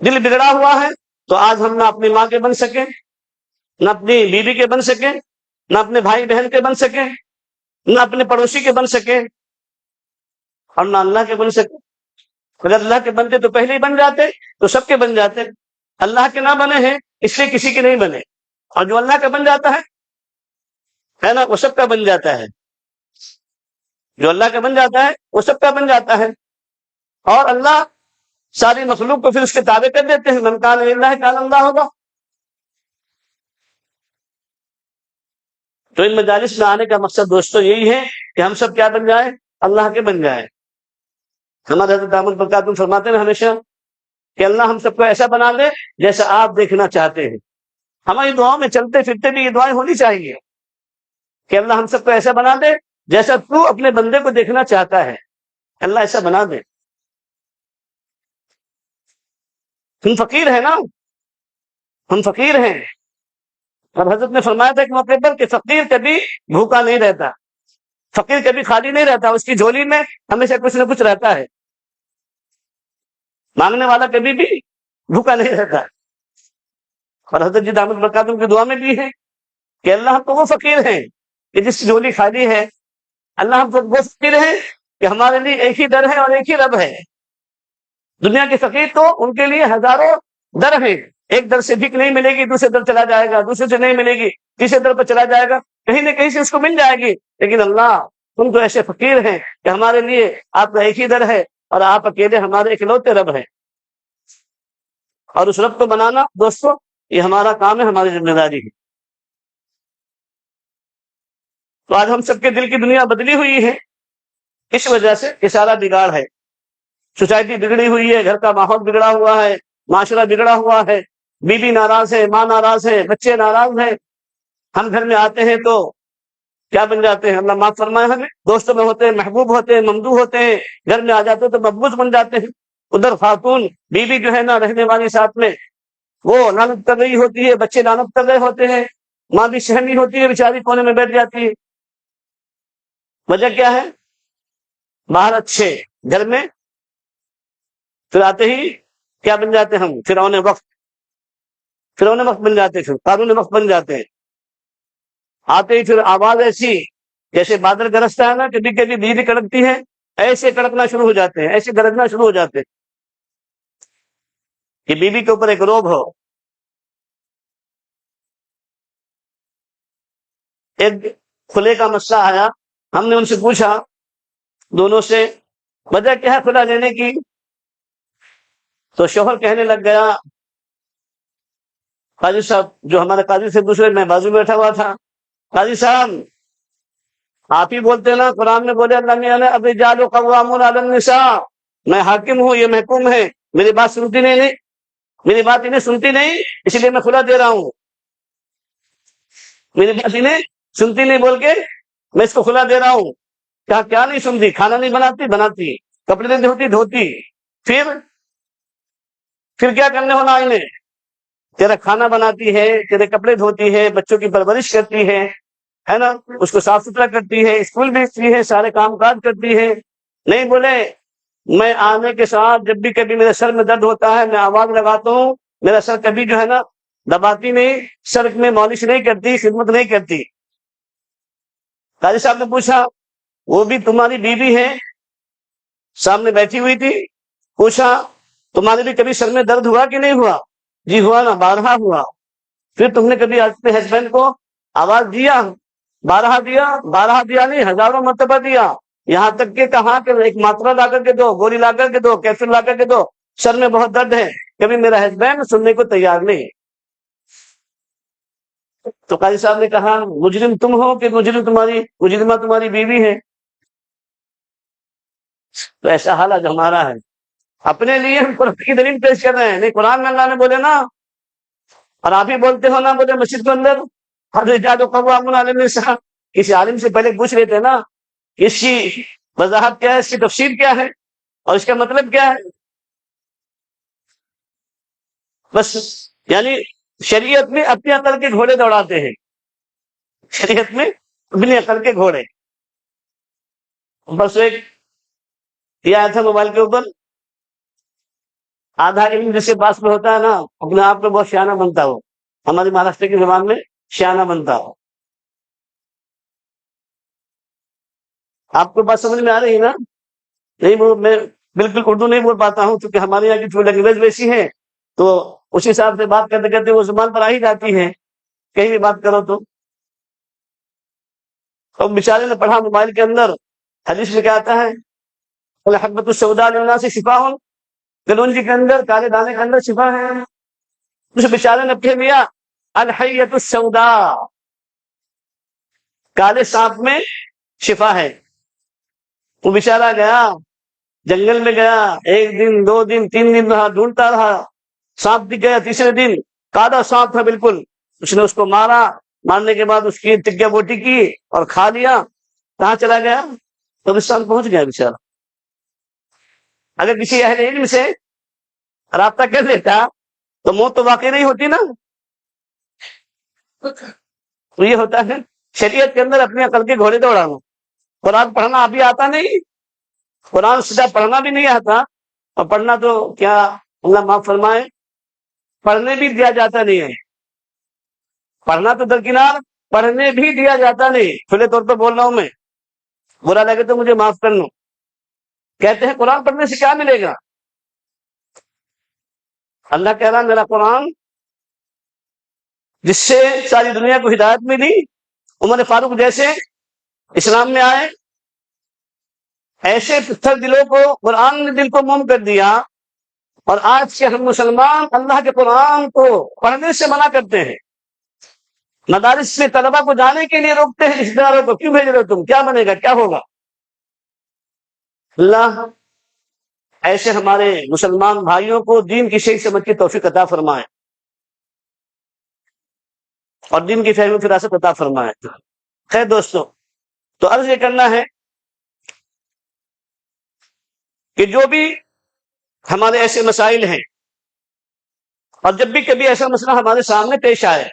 دل بگڑا ہوا ہے تو آج ہم نہ اپنی ماں کے بن سکیں، نہ اپنی بیوی کے بن سکیں، نہ اپنے بھائی بہن کے بن سکیں، نہ اپنے پڑوسی کے بن سکیں، اور نہ اللہ کے بن سکیں۔ اگر اللہ کے بنتے تو پہلے ہی بن جاتے، تو سب کے بن جاتے۔ اللہ کے نہ بنے ہیں اس لیے کسی کے نہیں بنے، اور جو اللہ کا بن جاتا ہے نا، وہ سب کا بن جاتا ہے۔ جو اللہ کا بن جاتا ہے وہ سب کا بن جاتا ہے، اور اللہ ساری مخلوق کو پھر اس کے تابع کر دیتے ہیں۔ من کان للہ کان اللہ ہوگا۔ تو ان مجالس میں آنے کا مقصد دوستو یہی ہے کہ ہم سب کیا بن جائیں؟ اللہ کے بن جائیں۔ ہمارے حضرت دامت برکاتہ فرماتے ہیں ہمیشہ کہ اللہ ہم سب کو ایسا بنا دے جیسا آپ دیکھنا چاہتے ہیں۔ ہماری دعاؤں میں چلتے پھرتے بھی یہ دعائیں ہونی چاہیے کہ اللہ ہم سب کو ایسا بنا دے جیسا تو اپنے بندے کو دیکھنا چاہتا ہے، اللہ ایسا بنا دے۔ ہم فقیر ہیں نا، ہم فقیر ہیں. اور حضرت نے فرمایا تھا ایک موقع پر کہ فقیر کبھی بھوکا نہیں رہتا، فقیر کبھی خالی نہیں رہتا، اس کی جھولی میں ہمیشہ کچھ نہ کچھ رہتا ہے. مانگنے والا کبھی بھی بھوکا نہیں رہتا. اور حضرت جی دامت برکاتہم کی دعا میں بھی ہے کہ اللہ ہم تو وہ فقیر ہیں کہ جس کی جھولی خالی ہے. اللہ ہم تو وہ فقیر ہیں کہ ہمارے لیے ایک ہی در ہے اور ایک ہی رب ہے. دنیا کے فقیر تو ان کے لیے ہزاروں در ہیں، ایک در سے بھیک نہیں ملے گی، دوسرے در چلا جائے گا، دوسرے سے نہیں ملے گی، تیسرے در پر چلا جائے گا، کہیں نہ کہیں سے اس کو مل جائے گی. لیکن اللہ تم تو ایسے فقیر ہیں کہ ہمارے لیے آپ کا ایک ہی در ہے اور آپ اکیلے ہمارے اکلوتے رب ہیں. اور اس رب کو بنانا دوستو یہ ہمارا کام ہے، ہماری ذمہ داری ہے. تو آج ہم سب کے دل کی دنیا بدلی ہوئی ہے اس وجہ سے کہ سارا بگاڑ ہے. سوسائٹی بگڑی ہوئی ہے، گھر کا ماحول بگڑا ہوا ہے، معاشرہ بگڑا ہوا ہے، بیوی ناراض ہے، ماں ناراض ہے، بچے ناراض ہیں. ہم گھر میں آتے ہیں تو کیا بن جاتے ہیں؟ اللہ معاف فرمائے ہمیں. دوستوں میں ہوتے ہیں محبوب ہوتے ہیں، ممدوح ہوتے ہیں، گھر میں آ جاتے ہیں تو مقبوض بن جاتے ہیں. ادھر خاتون بیوی جو ہے نا رہنے والی ساتھ میں وہ لعنت کر رہی ہوتی ہے، بچے لعنت کر رہے ہوتے ہیں، ماں بھی سہمی ہوتی ہے، بیچاری کونے میں بیٹھ جاتی ہے. وجہ کیا ہے؟ باہر اچھے، گھر میں پھر آتے ہی کیا بن جاتے ہیں؟ ہم فرعون وقت بن جاتے ہیں، پھر قارون وقت بن جاتے ہیں. آتے ہی پھر آواز ایسی جیسے بادل گرجتا ہے نا، کبھی کبھی بجلی کڑکتی ہے، ایسے کڑکنا شروع ہو جاتے ہیں، ایسے گرجنا شروع ہو جاتے ہیں کہ بیوی کے اوپر ایک روب ہو. ایک کھلے کا مسئلہ آیا، ہم نے ان سے پوچھا دونوں سے وجہ کیا ہے کھلا لینے کی. تو شوہر کہنے لگ گیا، قاضی صاحب جو ہمارے قاضی سے دوسرے میں بازو میں بیٹھا ہوا تھا، قاضی صاحب آپ ہی بولتے نا قرآن میں بولے اللہ میاں نے الرجال قوامون علی النساء، میں حاکم ہوں، یہ محکوم ہے، میری بات سنتی نہیں، میری بات انہیں سنتی نہیں، اس لیے میں کھلا دے رہا ہوں. میری بات انہیں سنتی نہیں بول کے میں اس کو کھلا دے رہا ہوں. کیا نہیں سنتی؟ کھانا نہیں بناتی، کپڑے نہیں دھوتی، پھر کیا کرنے ہونا انہیں؟ تیرا کھانا بناتی ہے، تیرے کپڑے دھوتی ہے، بچوں کی پرورش کرتی ہے نا، اس کو صاف ستھرا کرتی ہے، اسکول بھیجتی ہے، سارے کام کاج کرتی ہے. نہیں بولے میں آنے کے ساتھ جب بھی کبھی میرے سر میں درد ہوتا ہے میں آواز لگاتا ہوں، میرا سر کبھی جو ہے نا دباتی نہیں، سر میں مالش نہیں کرتی، خدمت نہیں کرتی. قاضی صاحب نے پوچھا وہ بھی تمہاری بیوی ہے، سامنے بیٹھی ہوئی تھی، پوچھا تمہارے بھی کبھی سر میں درد ہوا کہ نہیں ہوا؟ جی ہوا نا، بارہا ہوا. پھر تم نے کبھی اپنے ہسبینڈ کو آواز دیا؟ بارہا دیا نہیں، ہزاروں مرتبہ دیا. یہاں تک کہ کہا کہ ایک ماترا لا کر کے دو، گولی لا کر کے دو، کیپسول لا کر کے دو، سر میں بہت درد ہے. کبھی میرا ہسبینڈ سننے کو تیار نہیں. تو قاضی صاحب نے کہا مجرم تم ہو کہ مجرمہ تمہاری بیوی ہے؟ تو ایسا حال آج ہمارا ہے. اپنے لیے ہم قرآن کی دلیل پیش کر رہے ہیں، نہیں قرآن میں اللہ نے بولے نا، اور آپ ہی بولتے ہو نا، بولے مسجد کے اندر الرجال قوامون علی النساء. کسی عالم سے پہلے پوچھ لیتے نا اس کی وضاحت کیا ہے، اس کی تفسیر کیا ہے اور اس کا مطلب کیا ہے. بس یعنی شریعت میں اپنی عقل کے گھوڑے دوڑاتے ہیں، شریعت میں اپنی عقل کے گھوڑے. بس ایک یہ آیا تھا موبائل کے اوپر، آدھا علم جس کے پاس میں ہوتا ہے نا اپنے آپ کو بہت شانہ بنتا ہو، ہماری مہاراشٹر کی زبان میں شانہ بنتا ہو. آپ کو بات سمجھ میں آ رہی ہے نا؟ نہیں وہ میں بالکل اردو نہیں بول پاتا ہوں کیونکہ ہمارے یہاں کی لینگویج ویسی ہے، تو اس حساب سے بات کرتے کرتے وہ زبان پر آ ہی جاتی ہے، کہیں بھی بات کرو تو. بیچارے نے پڑھا موبائل کے اندر، حدیث میں کیا آتا ہے، الحبۃ السوداء للناس شفاء، کلونجی کے اندر، کالے دانے کے اندر شفا ہے. اس بیچارے نے پھر لیا الحیۃ السوداء، کالے سانپ میں شفا ہے. وہ بیچارہ گیا جنگل میں، گیا 1 دن 2 دن 3 دن رہا، ڈھونڈتا رہا، سانپ دکھ گیا. تیسرے دن کالا سانپ تھا بالکل، اس نے اس کو مارا، مارنے کے بعد اس کی ٹکیا بوٹی کی اور کھا لیا. کہاں چلا گیا؟ قبرستان پہنچ گیا بیچارہ. اگر کسی اہل علم سے رابطہ کر لیتا تو موت تو واقعی نہیں ہوتی نا. تو یہ ہوتا ہے شریعت کے اندر اپنی عقل کے گھوڑے دوڑانا. قرآن پڑھنا ابھی آتا نہیں, قرآن سیدھا پڑھنا بھی نہیں آتا, اور پڑھنا تو کیا اللہ معاف فرمائے, پڑھنے بھی دیا جاتا نہیں ہے. پڑھنا تو درکنار, پڑھنے بھی دیا جاتا نہیں. کھلے طور پہ بول رہا ہوں میں, برا لگے تو مجھے معاف کر لو. کہتے ہیں قرآن پڑھنے سے کیا ملے گا؟ اللہ کہہ رہا میرا قرآن جس سے ساری دنیا کو ہدایت ملی, عمر فاروق جیسے اسلام میں آئے, ایسے پتھر دلوں کو قرآن نے دل کو موم کر دیا, اور آج کے ہم مسلمان اللہ کے قرآن کو پڑھنے سے منع کرتے ہیں. مدارس میں طلبا کو جانے کے لیے روکتے ہیں, رشتہ داروں کو کیوں بھیج رہے ہو تم, کیا بنے گا, کیا ہوگا. اللہ ایسے ہمارے مسلمان بھائیوں کو دین کی صحیح سمجھ کی توفیق عطا فرمائے, اور دین کی فہم و فراست عطا فرمائے. خیر دوستو, تو عرض یہ کرنا ہے کہ جو بھی ہمارے ایسے مسائل ہیں, اور جب بھی کبھی ایسا مسئلہ ہمارے سامنے پیش آئے,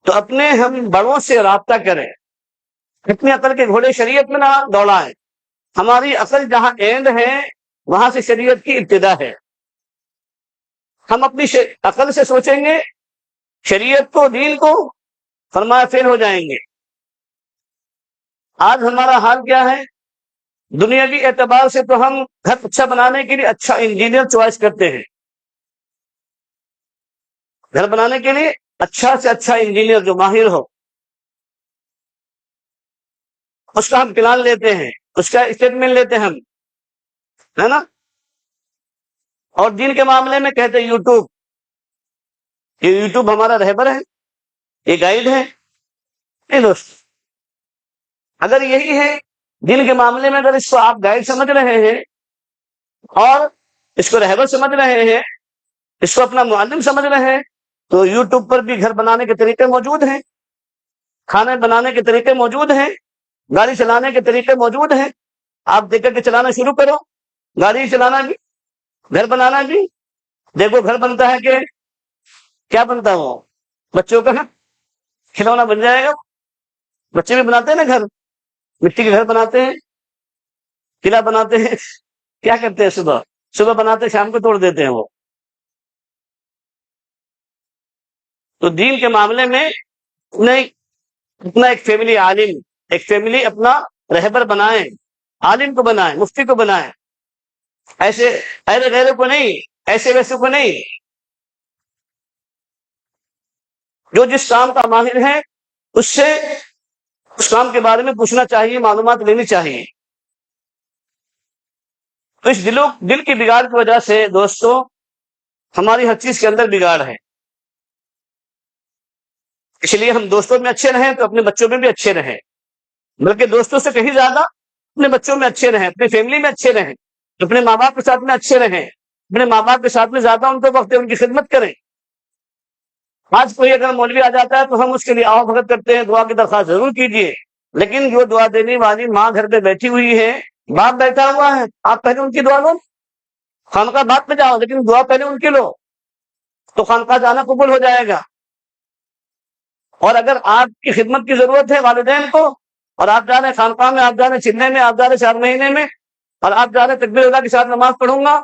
تو اپنے ہم بڑوں سے رابطہ کریں, اپنی عقل کے گھوڑے شریعت میں نہ دوڑائیں. ہماری عقل جہاں اینڈ ہے وہاں سے شریعت کی ابتدا ہے. ہم اپنی عقل سے سوچیں گے, شریعت کو دین کو, فرمایا فیل ہو جائیں گے. آج ہمارا حال کیا ہے, دنیاوی اعتبار سے تو ہم گھر اچھا بنانے کے لیے اچھا انجینئر چوائس کرتے ہیں. گھر بنانے کے لیے اچھا سے اچھا انجینئر جو ماہر ہو, اس کا ہم پلان لیتے ہیں, اس کا اسٹیٹمنٹ لیتے ہیں ہم, ہے نا. اور دین کے معاملے میں کہتے ہیں یوٹیوب, یہ یوٹیوب ہمارا رہبر ہے, یہ گائیڈ ہے. نہیں دوست, اگر یہی ہے دین کے معاملے میں, اگر اس کو آپ گائیڈ سمجھ رہے ہیں اور اس کو رہبر سمجھ رہے ہیں, اس کو اپنا معلم سمجھ رہے ہیں, تو یوٹیوب پر بھی گھر بنانے کے طریقے موجود ہیں, کھانے بنانے کے طریقے موجود ہیں, گاڑی چلانے کے طریقے موجود ہیں. آپ دیکھ کر کے چلانا شروع کرو, گاڑی چلانا بھی, گھر بنانا بھی. دیکھو گھر بنتا ہے کہ کیا بنتا ہے, وہ بچوں کا کھلونا بن جائے گا. بچے بھی بناتے ہیں نا گھر, مٹی کے گھر بناتے ہیں, قلعہ بناتے ہیں, کیا کرتے ہیں, صبح صبح بناتے شام کو توڑ دیتے ہیں وہ. تو دین کے معاملے میں نہیں, اپنا ایک فیملی عالم, ایک فیملی اپنا رہبر بنائیں, عالم کو بنائیں, مفتی کو بنائیں. ایسے ایرے غیرے کو نہیں, ایسے ویسے کو نہیں. جو جس کام کا ماہر ہے اس سے اس کام کے بارے میں پوچھنا چاہیے, معلومات لینی چاہیے. تو اس دل کی بگاڑ کی وجہ سے دوستو ہماری ہر چیز کے اندر بگاڑ ہے. اس لیے ہم دوستوں میں اچھے رہیں تو اپنے بچوں میں بھی اچھے رہیں, بلکہ دوستوں سے کہیں زیادہ اپنے بچوں میں اچھے رہیں, اپنی فیملی میں اچھے رہیں, اپنے ماں باپ کے ساتھ میں اچھے رہیں, اپنے ماں باپ کے ساتھ میں زیادہ ان کو وقت ان کی خدمت کریں. آج کوئی اگر مولوی آ جاتا ہے تو ہم اس کے لیے آؤ بھگت کرتے ہیں, دعا کی درخواست ضرور کیجیے, لیکن جو دعا دینے والی ماں گھر پہ بیٹھی ہوئی ہے, باپ بیٹھا ہوا ہے, آپ پہلے ان کی دعا لو. خانقاہ بعد میں جاؤ, لیکن دعا پہلے ان کی لو, تو خانقاہ جانا قبول ہو جائے گا. اور اگر آپ کی خدمت کی ضرورت ہے والدین کو, اور آپ جا رہے ہیں خانقاہ میں, آپ جا رہے ہیں چلنے میں, آپ جا رہے ہیں 4 مہینے میں, اور آپ جا رہے ہیں تکبیر اللہ کے ساتھ نماز پڑھوں گا,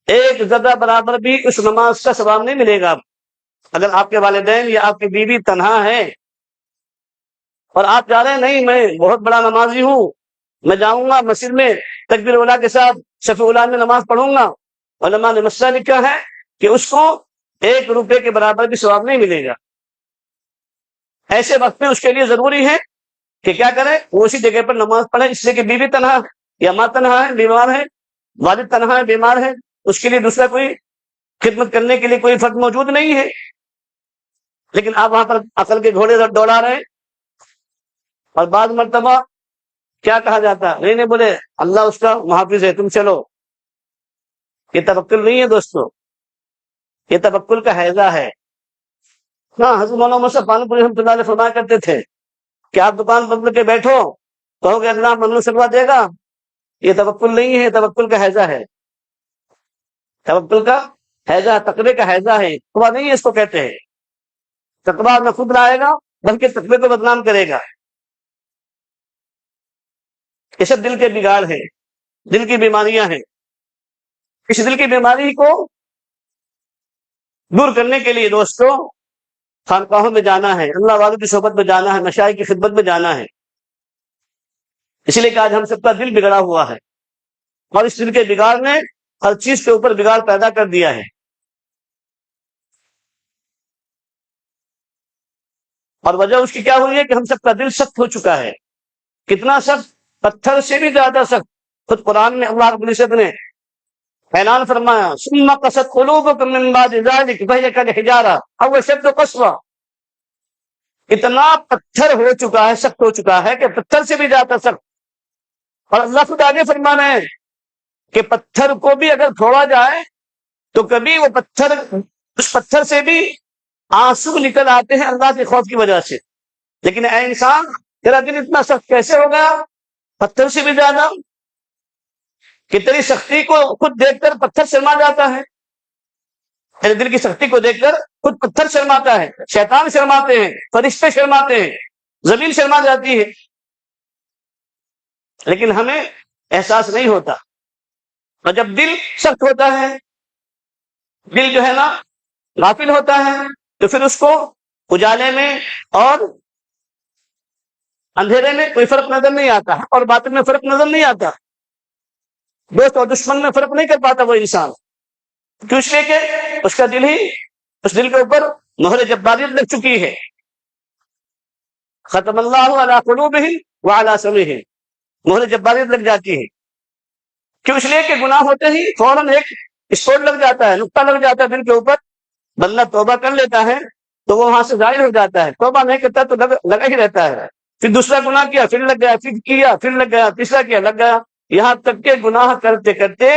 ایک ذرہ برابر بھی اس نماز کا ثواب نہیں ملے گا. اگر آپ کے والدین یا آپ کی بیوی تنہا ہے اور آپ جا رہے ہیں, نہیں میں بہت بڑا نمازی ہوں, میں جاؤں گا مسجد میں تکبیر اللہ کے ساتھ صف اولیٰ میں نماز پڑھوں گا, علماء نے مسئلہ لکھا ہے کہ اس کو 1 روپے کے برابر بھی ثواب نہیں ملے گا. ایسے وقت میں اس کے لیے ضروری ہے کہ کیا کرے, وہ اسی جگہ پر نماز پڑھے, اس لیے کہ بیوی تنہا یا ماں تنہا ہے, بیمار ہے, والد تنہا ہے, بیمار ہے, اس کے لیے دوسرا کوئی خدمت کرنے کے لیے کوئی فرد موجود نہیں ہے. لیکن آپ وہاں پر عقل کے گھوڑے دوڑا رہے ہیں, اور بعض مرتبہ کیا کہا جاتا ہے, نہیں بولے اللہ اس کا محافظ ہے, تم چلو. یہ توکل نہیں ہے دوستو, یہ توکل کا حیضہ ہے. ہاں, حضرت مولانا محمد پانی پوری رحمۃ اللہ علیہ فرمایا کرتے تھے کہ آپ دکان بند کے بیٹھو, کہو کہ اللہ منو سلوا دے گا, یہ توکل نہیں ہے, توکل کا حیضہ ہے. توکل کا حیضہ تقوی کا حیضہ ہے، تقویٰ نہیں ہے اس کو کہتے ہیں۔ تقویٰ نہ خود لائے گا بلکہ تقوی کو بدنام کرے گا۔ یہ سب دل کے بگاڑ ہیں، دل کی بیماریاں ہیں۔ اس دل کی بیماری کو دور کرنے کے لیے دوستوں خانقاہوں میں جانا ہے، اللہ والوں کی صحبت میں جانا ہے، مشائخ کی خدمت میں جانا ہے۔ اسی لیے کہ آج ہم سب کا دل بگڑا ہوا ہے، اور اس دل کے بگاڑ نے ہر چیز کے اوپر بگاڑ پیدا کر دیا ہے۔ اور وجہ اس کی کیا ہوئی ہے کہ ہم سب کا دل سخت ہو چکا ہے۔ کتنا سخت؟ پتھر سے بھی زیادہ سخت۔ خود قرآن میں اللہ رب العزت نے اعلان فرمایا ثم قست قلوبکم من بعد ذلک فہی کالحجارہ او اشد قسوہ۔ اتنا پتھر ہو چکا ہے، سخت ہو چکا ہے کہ پتھر سے بھی زیادہ سخت۔ اور اللہ خود آگے فرمانا ہے کہ پتھر کو بھی اگر پھوڑا جائے تو کبھی وہ پتھر، اس پتھر سے بھی آنسو نکل آتے ہیں اللہ کے خوف کی وجہ سے۔ لیکن اے انسان، تیرا دل اتنا سخت کیسے ہو گیا؟ پتھر سے بھی زیادہ کہ تیری سختی کو خود دیکھ کر پتھر شرما جاتا ہے۔ تیرے دل کی سختی کو دیکھ کر خود پتھر شرماتا ہے، شیطان شرماتے ہیں، فرشتے شرماتے ہیں، زمین شرما جاتی ہے۔ لیکن ہمیں احساس نہیں ہوتا۔ اور جب دل سخت ہوتا ہے، دل جو ہے نا غافل ہوتا ہے، تو پھر اس کو اجالے میں اور اندھیرے میں کوئی فرق نظر نہیں آتا، اور باطن میں فرق نظر نہیں آتا، دوست اور دشمن میں فرق نہیں کر پاتا وہ انسان۔ کیوں؟ اس لیے کہ اس کا دل ہی، اس دل کے اوپر مہر جباریت لگ چکی ہے۔ ختم اللہ علی قلوبہم وعلی سمعہم، مہر جباریت لگ جاتی ہے۔ کیوں؟ اس لیے کہ گناہ ہوتے ہی فوراً ایک اسپوٹ لگ جاتا ہے، نقطہ لگ جاتا ہے دل کے اوپر۔ بندہ توبہ کر لیتا ہے تو وہ وہاں سے ظاہر ہو جاتا ہے، توبہ نہیں کرتا تو لگا ہی رہتا ہے۔ پھر دوسرا گناہ کیا، پھر لگ گیا، پھر کیا، پھر لگ گیا، تیسرا کیا، لگ گیا، یہاں تک کہ گناہ کرتے کرتے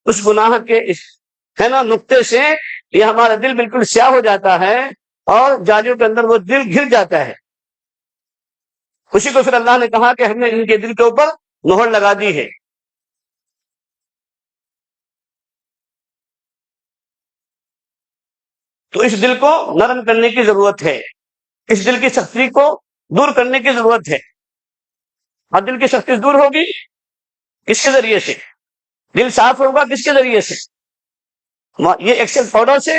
اس گناہ کے ہے نا نقطے سے یہ ہمارا دل بالکل سیاہ ہو جاتا ہے، اور جالیوں کے اندر وہ دل گر جاتا ہے۔ اسی کو پھر اللہ نے کہا کہ ہم نے ان کے دل کے اوپر مہر لگا دی ہے۔ تو اس دل کو نرم کرنے کی ضرورت ہے، اس دل کی سختی کو دور کرنے کی ضرورت ہے۔ اور دل کی سختی دور ہوگی کس کے ذریعے سے؟ دل صاف ہوگا کس کے ذریعے سے؟ یہ ایکسل پاؤڈر سے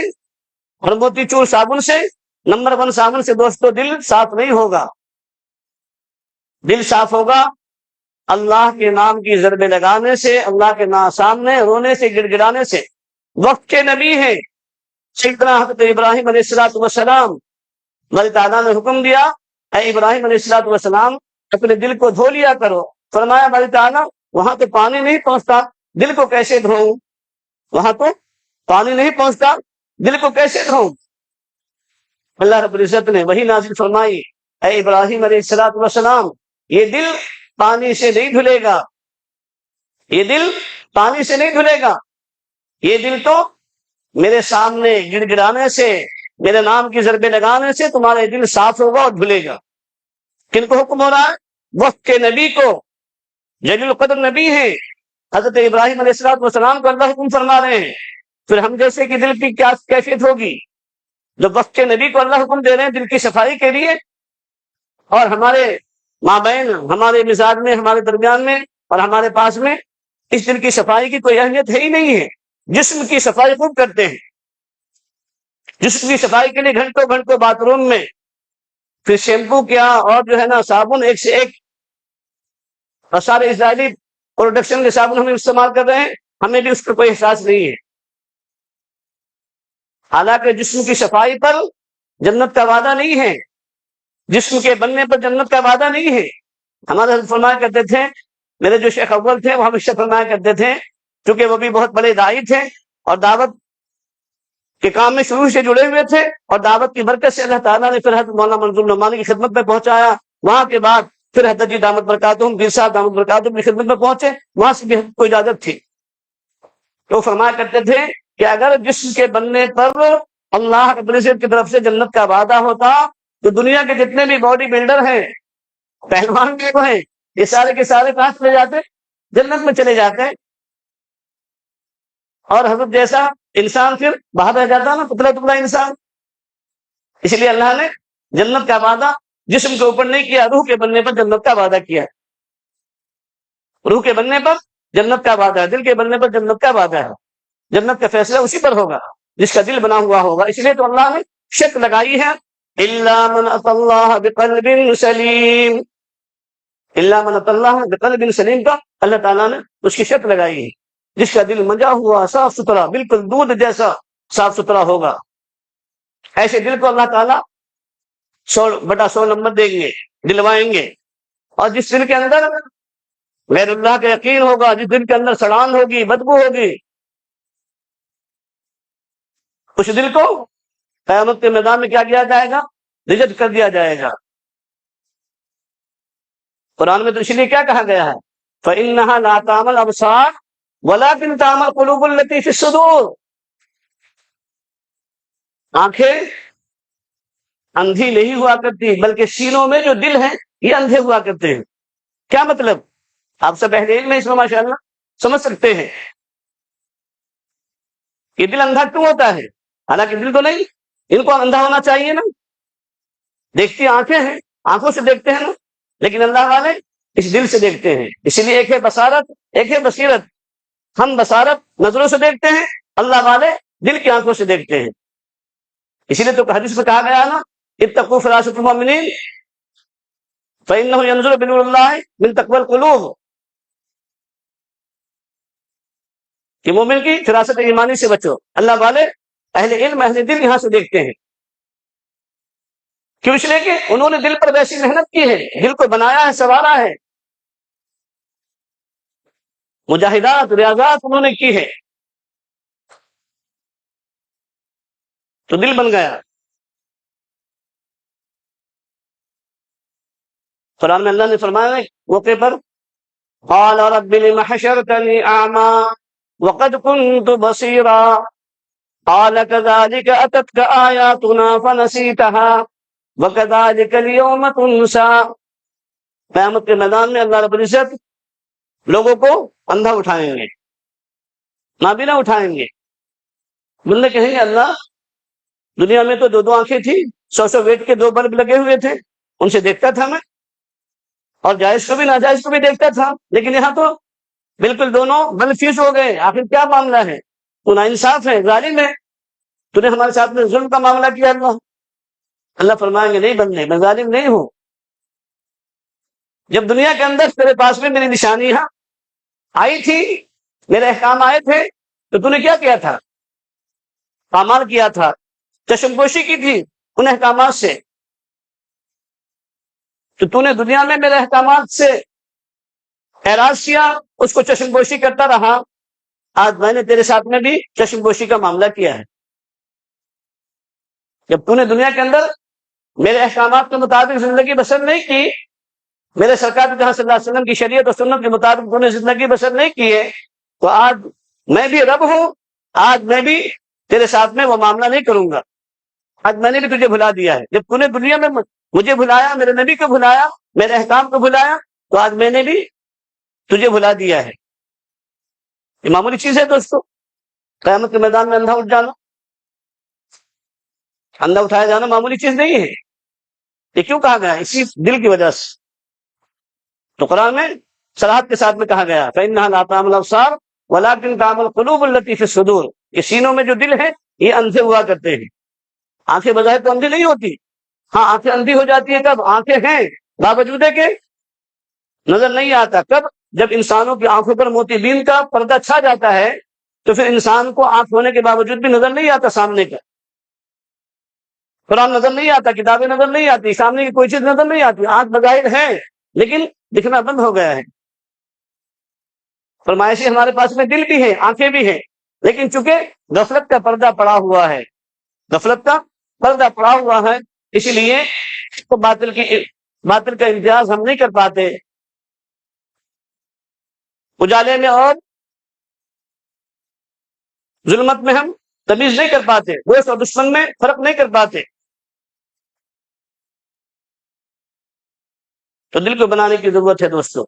اور موتی چور صابن سے، نمبر 1 صابن سے دوستو دل صاف نہیں ہوگا۔ دل صاف ہوگا اللہ کے نام کی ضربیں لگانے سے، اللہ کے نام سامنے رونے سے، گڑ گڑانے سے۔ وقت کے نبی ہیں سیدنا حضرت ابراہیم علیہ السلام، اللہ تعالیٰ نے حکم دیا اے ابراہیم علیہ السلام اپنے دل کو دھو لیا کرو۔ فرمایا اللہ تعالیٰ وہاں تو پانی نہیں پہنچتا، دل کو کیسے دھوؤں؟ وہاں تو پانی نہیں پہنچتا، دل کو کیسے دھوؤں؟ اللہ رب العزت نے وہی نازل فرمائی اے ابراہیم علیہ السلام یہ دل پانی سے نہیں دھلے گا، یہ دل پانی سے نہیں دھلے گا، یہ دل تو میرے سامنے گڑ گڑانے سے، میرے نام کی ضربیں لگانے سے تمہارے دل صاف ہوگا اور دھلے گا۔ کن کو حکم ہو رہا ہے؟ وقت کے نبی کو، جلیل القدر نبی ہیں حضرت ابراہیم علیہ السلام کو اللہ حکم فرما رہے ہیں۔ پھر ہم جیسے کہ دل کی کیا کیفیت ہوگی جب وقت کے نبی کو اللہ حکم دے رہے ہیں دل کی صفائی کے لیے، اور ہمارے مابین، ہمارے مزاج میں، ہمارے درمیان میں اور ہمارے پاس میں اس دل کی صفائی کی کوئی اہمیت ہے ہی نہیں ہے۔ جسم کی صفائی خوب کرتے ہیں، جسم کی صفائی کے لیے گھنٹوں گھنٹوں باتھ روم میں پھر شیمپو کیا اور جو ہے نا صابن ایک سے ایک، اور سارے اسرائیلی پروڈکشن کے صابن ہم استعمال کر رہے ہیں، ہمیں بھی اس پر کوئی احساس نہیں ہے۔ حالانکہ جسم کی صفائی پر جنت کا وعدہ نہیں ہے، جسم کے بننے پر جنت کا وعدہ نہیں ہے۔ ہمارے حضرت فرمایا کرتے تھے، میرے جو شیخ اول تھے وہ ہمیشہ فرمایا کرتے تھے، کیونکہ وہ بھی بہت بڑے داعی تھے اور دعوت کے کام میں شروع سے جڑے ہوئے تھے، اور دعوت کی برکت سے اللہ تعالیٰ نے پھر حضرت مولانا منظور نعمانی کی خدمت میں پہنچایا۔ وہاں کے بعد پھر حضرت جی دامت برکاتہم، پیر صاحب دامت برکاتہم کی خدمت میں پہنچے، وہاں سے بھی کو اجازت تھی۔ تو فرمایا کرتے تھے کہ اگر جسم کے بننے پر اللہ رب العزت کی طرف سے جنت کا وعدہ ہوتا تو دنیا کے جتنے بھی باڈی بلڈر ہیں، پہلوان بھی وہ ہیں، یہ سارے کے سارے کہاں چلے جاتے؟ جنت میں چلے جاتے۔ اور حضرت جیسا انسان پھر باہر رہ جاتا نا، پتلا پتلا انسان. اس لیے اللہ نے جنت کا وعدہ جسم کے اوپر نہیں کیا، روح کے بننے پر جنت کا وعدہ کیا. روح کے بننے پر جنت کا وعدہ ہے، دل کے بننے پر جنت کا وعدہ ہے. جنت کا فیصلہ اسی پر ہوگا جس کا دل بنا ہوا ہوگا. اس لیے تو اللہ نے شرط لگائی ہے الا من اتى الله بقلب سلیم. الا من اتى الله بقلب سلیم کا اللہ تعالیٰ نے اس کی شرط لگائی ہے، جس کا دل منجا ہوا، صاف ستھرا، بالکل دودھ جیسا صاف ستھرا ہوگا. ایسے دل کو اللہ تعالیٰ 100/100 نمبر دیں گے، دلوائیں گے. اور جس دل کے اندر غیر اللہ کا یقین ہوگا، جس دل کے اندر سڑان ہوگی، بدبو ہوگی، اس دل کو قیامت کے میدان میں کیا کیا جائے گا؟ ریجیکٹ کر دیا جائے گا. قرآن میں تو اس لیے کیا کہا گیا ہے فَإِنَّهَا لَا تَعْمَى الْأَبْصَارُ وَلَكِنْ تَعْمَى الْقُلُوبُ الَّتِي فِي الصُّدُورِ. آنکھیں اندھی نہیں ہوا کرتی، بلکہ سینوں میں جو دل ہیں یہ اندھے ہوا کرتے ہیں. کیا مطلب؟ آپ سب اہل علم میں اس میں ماشاء اللہ سمجھ سکتے ہیں کہ دل اندھا کیوں ہوتا ہے. حالانکہ دل تو نہیں، ان کو اندھا ہونا چاہیے نا. دیکھتی آنکھیں ہیں، آنکھوں سے دیکھتے ہیں نا، لیکن اللہ والے اس دل سے دیکھتے ہیں. اسی لیے ایک ہے بصارت، ایک ہے بصیرت. ہم بصارت نظروں سے دیکھتے ہیں، اللہ والے دل کی آنکھوں سے دیکھتے ہیں. اسی لیے تو حدیث میں کہا گیا نا اتقوا فراست المؤمنین فإنه ينظر بنور الله من تقوى القلوب، کہ مومن کی فراست ایمانی سے بچو. اللہ والے اہل علم، اہل دل یہاں سے دیکھتے ہیں. کیوں؟ اس لیے کہ انہوں نے دل پر ویسی محنت کی ہے، دل کو بنایا ہے، سنوارا ہے، مجاہدات، ریاضات انہوں نے کی ہے، تو دل بن گیا. قرآن میں اللہ نے فرمایا موقع پر قال رب لم حشرتني اعمى وقد كنت بصيرا قال كذلك اتتك آياتنا فنسيتها وكذلك اليوم تنسى. قیامت کے میدان میں اللہ رب العزت لوگوں کو اندھا اٹھائیں گے، نابینا اٹھائیں گے. بندے کہیں گے اللہ دنیا میں تو 2 آنکھیں تھی، 100 ویٹ کے 2 بلب لگے ہوئے تھے، ان سے دیکھتا تھا میں، اور جائز کو بھی ناجائز کو بھی دیکھتا تھا، لیکن یہاں تو بالکل دونوں بلفیس ہو گئے. آخر کیا معاملہ ہے؟ تو نا انصاف ہے، ظالم ہے، تو نے ہمارے ساتھ میں ظلم کا معاملہ کیا. اللہ فرمائیں گے نہیں بندے، میں ظالم نہیں ہوں. جب دنیا کے اندر تیرے پاس میں میری نشانیاں آئی تھی، میرے احکام آئے تھے، تو تو نے کیا کیا تھا؟ پامال کیا تھا، چشم پوشی کی تھی ان احکامات سے. تو نے دنیا میں میرے احکامات سے اعراض کیا، اس کو چشم پوشی کرتا رہا. آج میں نے تیرے ساتھ میں بھی چشم پوشی کا معاملہ کیا ہے. جب تو نے دنیا کے اندر میرے احکامات کے مطابق زندگی بسر نہیں کی، میرے سرکار جہاں صلی اللہ علیہ وسلم کی شریعت اور سنت کے مطابق تو نے زندگی بسر نہیں کی ہے، تو آج میں بھی رب ہوں، آج میں بھی تیرے ساتھ میں وہ معاملہ نہیں کروں گا. آج میں نے بھی تجھے بھلا دیا ہے. جب تو نے دنیا میں مجھے بھلایا، میرے نبی کو بھلایا، میرے احکام کو بھلایا، تو آج میں نے بھی تجھے بھلا دیا ہے. یہ معمولی چیز ہے دوستو. قیامت کے میدان میں اندھا اٹھ جانا، اندھا اٹھایا جانا معمولی چیز نہیں ہے. یہ کیوں کہا گیا؟ اسی دل کی وجہ سے. تو قرآن میں صراحت کے ساتھ میں کہا گیا فَإِنَّهَا لَا تَعْمَى الْأَبْصَارُ وَلَكِنْ تَعْمَى الْقُلُوبُ الَّتِي فِي الصُّدُورِ. یہ سینوں میں جو دل ہے یہ اندھے ہوا کرتے ہیں. آنکھیں بظاہر تو اندھی نہیں ہوتی. ہاں آنکھیں اندھی ہو جاتی ہیں کب؟ آنکھیں ہیں باوجود ہے کہ نظر نہیں آتا. کب؟ جب انسانوں کی آنکھوں پر موتی بین کا پردہ چھا جاتا ہے، تو پھر انسان کو آنکھ ہونے کے باوجود بھی نظر نہیں آتا سامنے کا. قرآن نظر نہیں آتا، کتابیں نظر نہیں آتی، سامنے کی کوئی چیز نظر نہیں آتی. آنکھ بظاہر ہے لیکن دکھنا بند ہو گیا ہے. فرمائشی ہمارے پاس میں دل بھی ہے، آنکھیں بھی ہیں، لیکن چونکہ غفلت کا پردہ پڑا ہوا ہے، غفلت کا پردہ پڑا ہوا ہے، اسی لیے تو باطل کا امتیاز ہم نہیں کر پاتے. اجالے میں اور ظلمت میں ہم تمیز نہیں کر پاتے، دوست اور دشمن میں فرق نہیں کر پاتے. تو دل کو بنانے کی ضرورت ہے دوستو.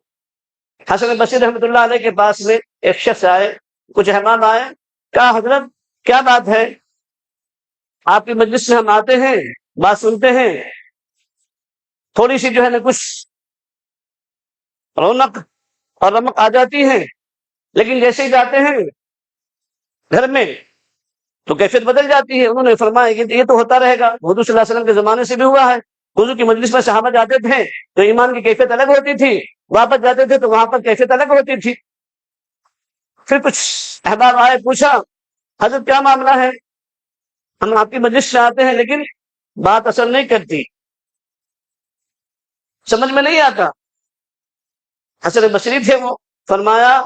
حسن بصری رحمۃ اللہ علیہ کے پاس میں ایک شخص آئے، کچھ احباب آئے کہا حضرت کیا بات ہے؟ آپ کی مجلس میں ہم آتے ہیں، بات سنتے ہیں، تھوڑی سی جو ہے نا کچھ رونق اور رمق آ جاتی ہے، لیکن جیسے ہی جاتے ہیں گھر میں تو کیفیت بدل جاتی ہے۔ انہوں نے فرمایا کہ یہ تو ہوتا رہے گا، حضور صلی اللہ علیہ وسلم کے زمانے سے بھی ہوا ہے۔ حضور کی مجلس میں صحابہ جاتے تھے تو ایمان کی کیفیت الگ ہوتی تھی، واپس جاتے تھے تو وہاں پر کیفیت الگ ہوتی تھی۔ پھر کچھ احباب آئے، پوچھا حضرت کیا معاملہ ہے؟ ہم آپ کی مجلس سے آتے ہیں لیکن بات اثر نہیں کرتی، سمجھ میں نہیں آتا۔ حسن بصری تھے وہ، فرمایا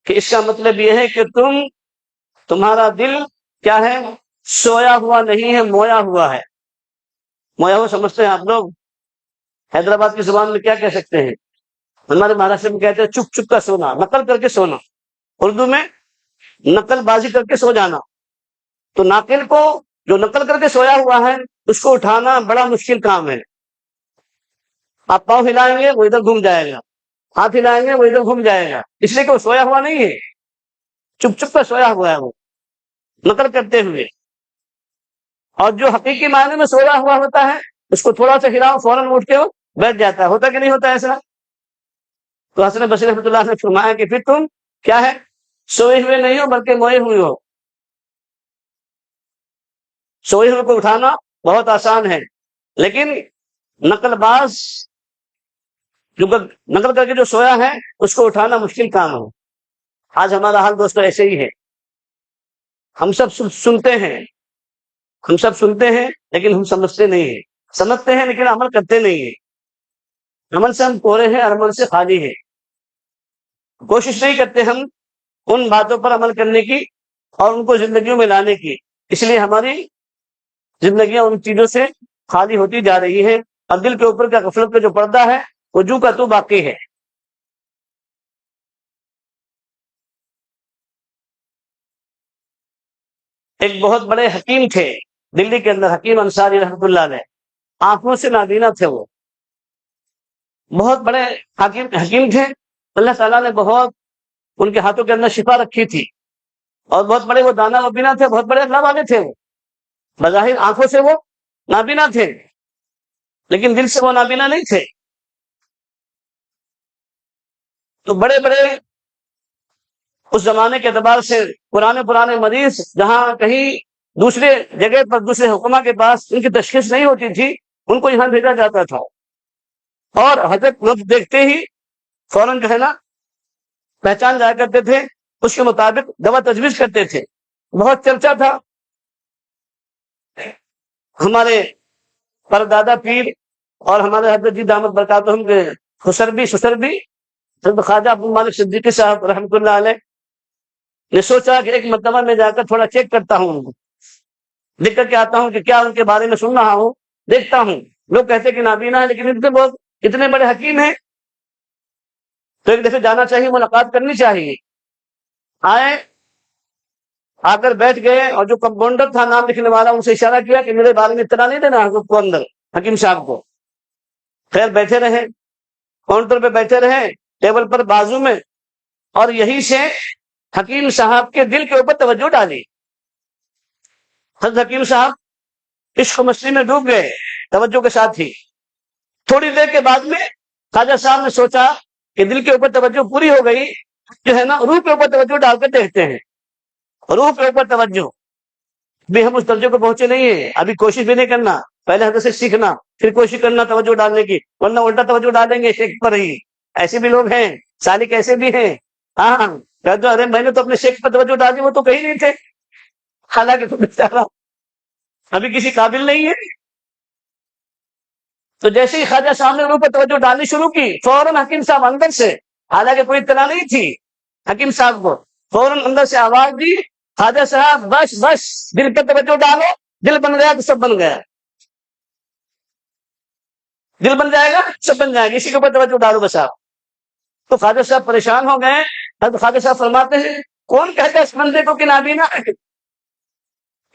کہ اس کا مطلب یہ ہے کہ تمہارا دل کیا ہے؟ سویا ہوا نہیں ہے، مویا ہوا ہے۔ مویا ہوا سمجھتے ہیں آپ لوگ؟ حیدرآباد کی زبان میں کیا کہہ سکتے ہیں؟ ہمارے مہاراشٹر میں کہتے ہیں چپ چپ کا سونا، نقل کر کے سونا، اردو میں نقل بازی کر کے سو جانا۔ تو ناقل کو جو نقل کر کے سویا ہوا ہے اس کو اٹھانا بڑا مشکل کام ہے۔ آپ پاؤں ہلائیں گے وہ ادھر گھوم جائے گا، ہاتھ ہلائیں گے وہ ادھر گھوم جائے گا، اس لیے کہ وہ سویا ہوا نہیں ہے، چپ چپ کا سویا ہوا ہے، وہ نقل کرتے ہوئے۔ اور جو حقیقی معنی میں سویا ہوا ہوتا ہے اس کو تھوڑا سا ہلاؤ فوراً اٹھ کے وہ بیٹھ جاتا ہے، ہوتا کہ نہیں ہوتا ایسا؟ تو حسن بصری رحمۃ اللہ نے فرمایا کہ پھر تم کیا ہے؟ سوئے ہوئے نہیں ہو بلکہ موئے ہوئے ہو۔ سوئے ہوئے کو اٹھانا بہت آسان ہے، لیکن نقل باز جو نقل کر کے جو سویا ہے اس کو اٹھانا مشکل کام ہے۔ آج ہمارا حال دوستو ایسے ہی ہے، ہم سب سنتے ہیں لیکن ہم سمجھتے نہیں ہیں، سمجھتے ہیں لیکن عمل کرتے نہیں ہیں، عمل سے ہم کورے ہیں اور عمل سے خالی ہیں۔ کوشش نہیں کرتے ہم ان باتوں پر عمل کرنے کی اور ان کو زندگیوں میں لانے کی، اس لیے ہماری زندگیاں ان چیزوں سے خالی ہوتی جا رہی ہے اور دل کے اوپر کا غفلت کا جو پردہ ہے وہ جو کا تو باقی ہے۔ ایک بہت بڑے حکیم تھے دلی کے اندر، حکیم انصاری رحمۃ اللہ علیہ، آنکھوں سے نابینا تھے، وہ بہت بڑے حکیم تھے، اللہ تعالیٰ نے بہت ان کے ہاتھوں کے اندر شفا رکھی تھی، اور بہت بڑے وہ دانا و بینا تھے، بہت بڑے اللہ والے تھے، وہ بظاہر آنکھوں سے وہ نابینا تھے لیکن دل سے وہ نابینا نہیں تھے۔ تو بڑے بڑے اس زمانے کے اعتبار سے پرانے مریض جہاں کہیں دوسرے جگہ پر دوسرے حکمہ کے پاس ان کی تشخیص نہیں ہوتی تھی ان کو یہاں بھیجا جاتا تھا، اور حضرت لفظ دیکھتے ہی فوراً جو ہے نا پہچان جایا کرتے تھے، اس کے مطابق دوا تجویز کرتے تھے۔ بہت چرچا تھا ہمارے پردادا پیر اور ہمارے حضرت جی دامت برکاتہم کے سسربی حضرت خواجہ عبد المالک صدیقی صاحب رحمۃ اللہ علیہ نے سوچا کہ ایک مرتبہ میں جا کر تھوڑا چیک کرتا ہوں، ان کو دیکھ کر کے آتا ہوں کہ کیا ان کے بارے میں سن رہا ہوں، دیکھتا ہوں لوگ کہتے کہ نابینا ہے لیکن ان کے بہت اتنے بڑے حکیم ہیں، تو ایک دفعہ جانا چاہیے، ملاقات کرنی چاہیے۔ آ کر بیٹھ گئے اور جو کمپاؤنڈر تھا نام لکھنے والا ان سے اشارہ کیا کہ میرے بارے میں اطلاع نہیں دینا حضرت کو اندر، حکیم صاحب کو۔ خیر بیٹھے رہے، کاؤنٹر پہ بیٹھے رہے، ٹیبل پر بازو میں، اور یہی سے حکیم صاحب کے دل کے اوپر توجہ ڈالی۔ حضرت حکیم صاحب عشق و مستی میں ڈوب گئے توجہ کے ساتھ ہی۔ تھوڑی دیر کے بعد میں خواجہ صاحب نے سوچا کہ دل کے اوپر توجہ پوری ہو گئی، جو ہے نا روح کے اوپر توجہ ڈال کر دیکھتے ہیں، روح کے اوپر توجہ۔ بھی ہم اس درجے کو پہنچے نہیں ہیں، ابھی کوشش بھی نہیں کرنا، پہلے حضرت سے سیکھنا پھر کوشش کرنا توجہ ڈالنے کی، ورنہ الٹا توجہ ڈالیں گے شیخ پر ہی۔ ایسے بھی لوگ ہیں، سالک ایسے بھی ہیں، ہاں ارے میں نے تو اپنے شیخ پر توجہ ڈالی، وہ تو کہیں نہیں تھے، حالانکہ تو بیچارہ ابھی کسی قابل نہیں ہے۔ تو جیسے ہی خواجہ صاحب نے روح پر توجہ ڈالنی شروع کی، فوراً حکیم صاحب اندر سے، حالانکہ کوئی اطلاع نہیں تھی حکیم صاحب کو، فوراً اندر سے آواز دی، خواجہ صاحب بس بس دل پر توجہ ڈالو، دل بن گیا تو سب بن گیا، دل بن جائے گا سب بن جائے گا، اسی کے اوپر توجہ ڈالو بس آپ۔ تو خواجہ صاحب پریشان ہو گئے۔ حضرت خواجہ صاحب فرماتے ہیں کون کہتا ہے اس بندے کو کہ نابینا ہے؟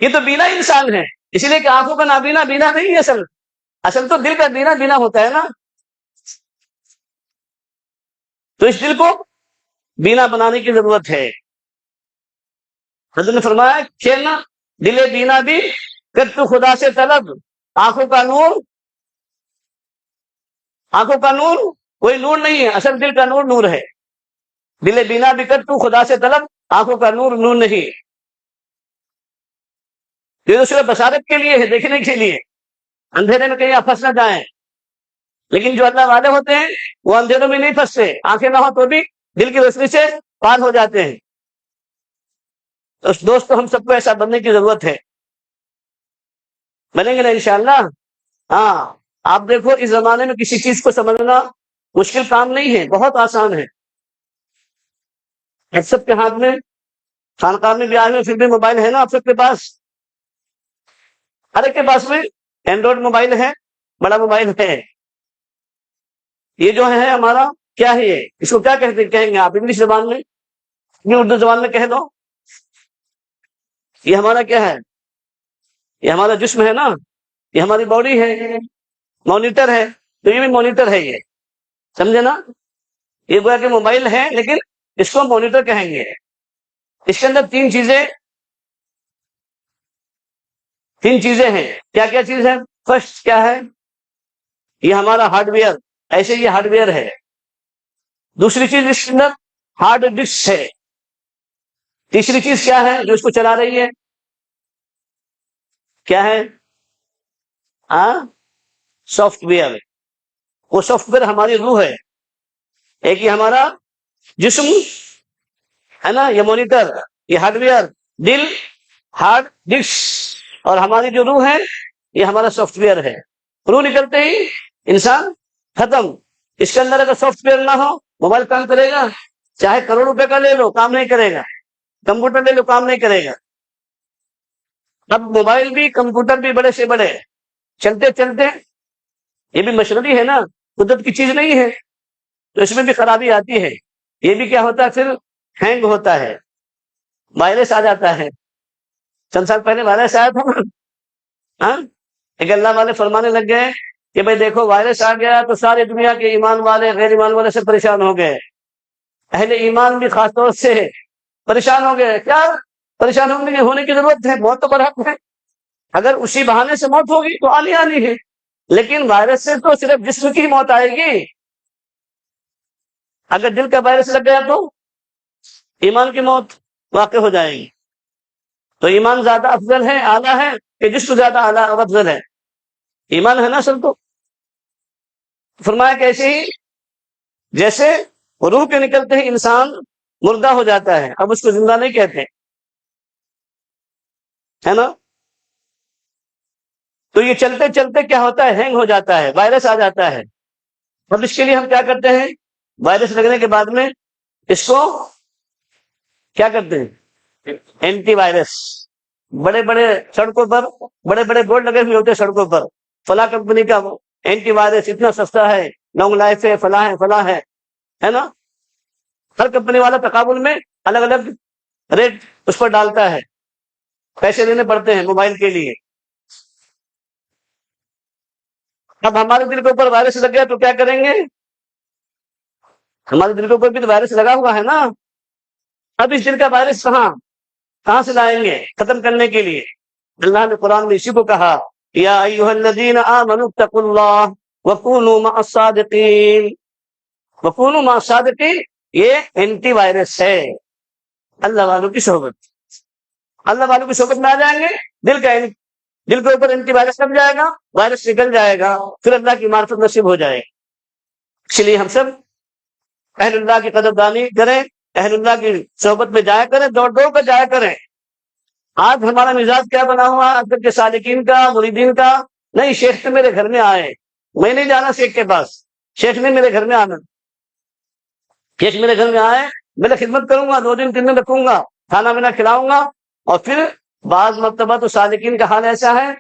یہ تو بینا انسان ہے، اسی لیے کہ آنکھوں کا نابینا بینا نہیں ہے، اصل تو دل کا بینا ہوتا ہے نا۔ تو اس دل کو بینا بنانے کی ضرورت ہے۔ حضرت نے فرمایا کھیلنا دل بینا بھی کر تو خدا سے طلب، آنکھوں کا نور، آنکھوں کا نور کوئی نور نہیں ہے، اصل دل کا نور نور ہے. دل بینا بھی کر تو خدا سے طلب، آنکھوں کا نور نور نہیں. یہ تو صرف بصارت کے لیے ہے، دیکھنے کے لیے، اندھیرے میں کہیں آپ پھنس نہ جائیں. لیکن جو اللہ والے ہوتے ہیں وہ اندھیروں میں نہیں پھنستے، آنکھیں نہ ہو تو بھی دل کی روشنی سے پار ہو جاتے ہیں. تو دوست ہم سب کو ایسا بننے کی ضرورت ہے. بنیں گے نا انشاءاللہ؟ ہاں. آپ دیکھو اس زمانے میں کسی چیز کو سمجھنا مشکل کام نہیں ہے، بہت آسان ہے. سب کے ہاتھ میں، خانقاہ میں بھی آئے ہوئے پھر بھی موبائل ہے نا آپ سب کے پاس؟ ہر ایک کے پاس میں اینڈرائڈ موبائل ہے، بڑا موبائل ہے. یہ جو ہے ہمارا کیا ہے، یہ اس کو کیا کہیں گے آپ انگلش زبان میں، اردو زبان میں کہہ دو. یہ ہمارا کیا ہے؟ یہ ہمارا جسم ہے نا، یہ ہماری باڈی ہے، مانیٹر ہے. تو یہ بھی مانیٹر ہے، یہ سمجھے نا؟ یہ گویا کہ موبائل ہے لیکن اس کو مانیٹر کہیں گے. اس کے اندر تین چیزیں ہیں. کیا کیا چیز ہے؟ فرسٹ کیا ہے؟ یہ ہمارا ہارڈ ویئر، ایسے یہ ہارڈ ویئر ہے. دوسری چیز اس کے اندر ہارڈ ڈسک ہے. تیسری چیز کیا ہے جو اس کو چلا رہی ہے؟ کیا ہے؟ Soft where. وہ سافٹ ویئر ہماری روح ہے. ایک یہ ہمارا جسم ہے نا، یہ مانیٹر، یہ ہارڈ ویئر، دل، ہارڈ ڈسک، اور ہماری جو روح ہے یہ ہمارا سافٹ ویئر ہے. روح نکلتے ہی انسان ختم. اس کے اندر اگر سافٹ ویئر نہ ہو موبائل کام کرے گا؟ چاہے کروڑ روپے کا لے لو کام نہیں کرے گا. کمپیوٹر لے لو کام نہیں کرے گا. اب موبائل بھی کمپیوٹر بھی بڑے سے بڑے چلتے چلتے، یہ بھی مشینری ہے نا، قدرت کی چیز نہیں ہے، تو اس میں بھی خرابی آتی ہے. یہ بھی کیا ہوتا ہے، پھر ہینگ ہوتا ہے، وائرس آ جاتا ہے. چند سال پہلے وائرس آیا تھا نا، ایک اللہ والے فرمانے لگ گئے کہ بھائی دیکھو وائرس آ گیا تو ساری دنیا کے ایمان والے غیر ایمان والے سے پریشان ہو گئے، اہل ایمان بھی خاص طور سے پریشان ہو گئے. کیا پریشان ہونے کی ضرورت ہے؟ موت تو برحق ہے. اگر اسی بہانے سے موت ہوگی تو آنی ہے، لیکن وائرس سے تو صرف جسم کی موت آئے گی. اگر دل کا وائرس لگ گیا تو ایمان کی موت واقع ہو جائے گی. تو ایمان زیادہ افضل ہے، اعلیٰ ہے، کہ جسم زیادہ اعلیٰ اور افضل ہے؟ ایمان ہے نا اصل. تو فرمایا کہ ایسے ہی جیسے روح کے نکلتے ہی انسان مردہ ہو جاتا ہے، اب اس کو زندہ نہیں کہتے، ہے نا؟ تو یہ چلتے چلتے کیا ہوتا ہے، ہینگ ہو جاتا ہے، وائرس آ جاتا ہے. اب اس کے لیے ہم کیا کرتے ہیں؟ وائرس لگنے کے بعد میں اس کو کیا کرتے ہیں؟ Antivirus. بڑے بڑے سڑکوں پر بڑے بڑے بورڈ لگے ہوئے ہوتے ہیں سڑکوں پر، فلاں کمپنی کا اینٹی وائرس اتنا سستا ہے، لانگ لائف ہے، فلاں ہے نا. ہر کمپنی والا تقابل میں الگ الگ ریٹ اس پر ڈالتا ہے، پیسے دینے پڑتے ہیں موبائل کے لیے. اب ہمارے دل کے اوپر وائرس لگ گیا تو کیا کریں گے؟ ہمارے دل کے اوپر بھی تو وائرس لگا ہوا ہے نا. اب اس دل کا وائرس کہاں سے لائیں گے ختم کرنے کے لیے؟ اللہ نے قرآن میں اسی کو کہا، یا ایھا الذین آمنوا اتقوا اللہ وکونوا مع الصادقین. وکونوا مع الصادقین یہ اینٹی وائرس ہے. اللہ والوں کی صحبت، اللہ والوں کی صحبت میں آ جائیں گے، دل کے اوپر اینٹی وائرس لگ جائے گا، وائرس نکل جائے گا، پھر اللہ کی معرفت نصیب ہو جائے گی. اس لیے ہم سب اہل اللہ کی قدردانی کریں، اہل اللہ کی صحبت میں جایا کریں، دوڑ کر جایا کریں. آج ہمارا مزاج کیا بنا ہوا آج تک کے سالکین کا، مریدین کا؟ نہیں، شیخ تو میرے گھر میں آئے، میں نہیں جانا شیخ کے پاس، شیخ نے میرے گھر میں آنا. شیخ میرے گھر میں آئے، میں خدمت کروں گا، 2 دن 3 دن رکھوں گا، کھانا پینا کھلاؤں گا. اور پھر بعض مرتبہ تو سالکین کا حال ایسا ہے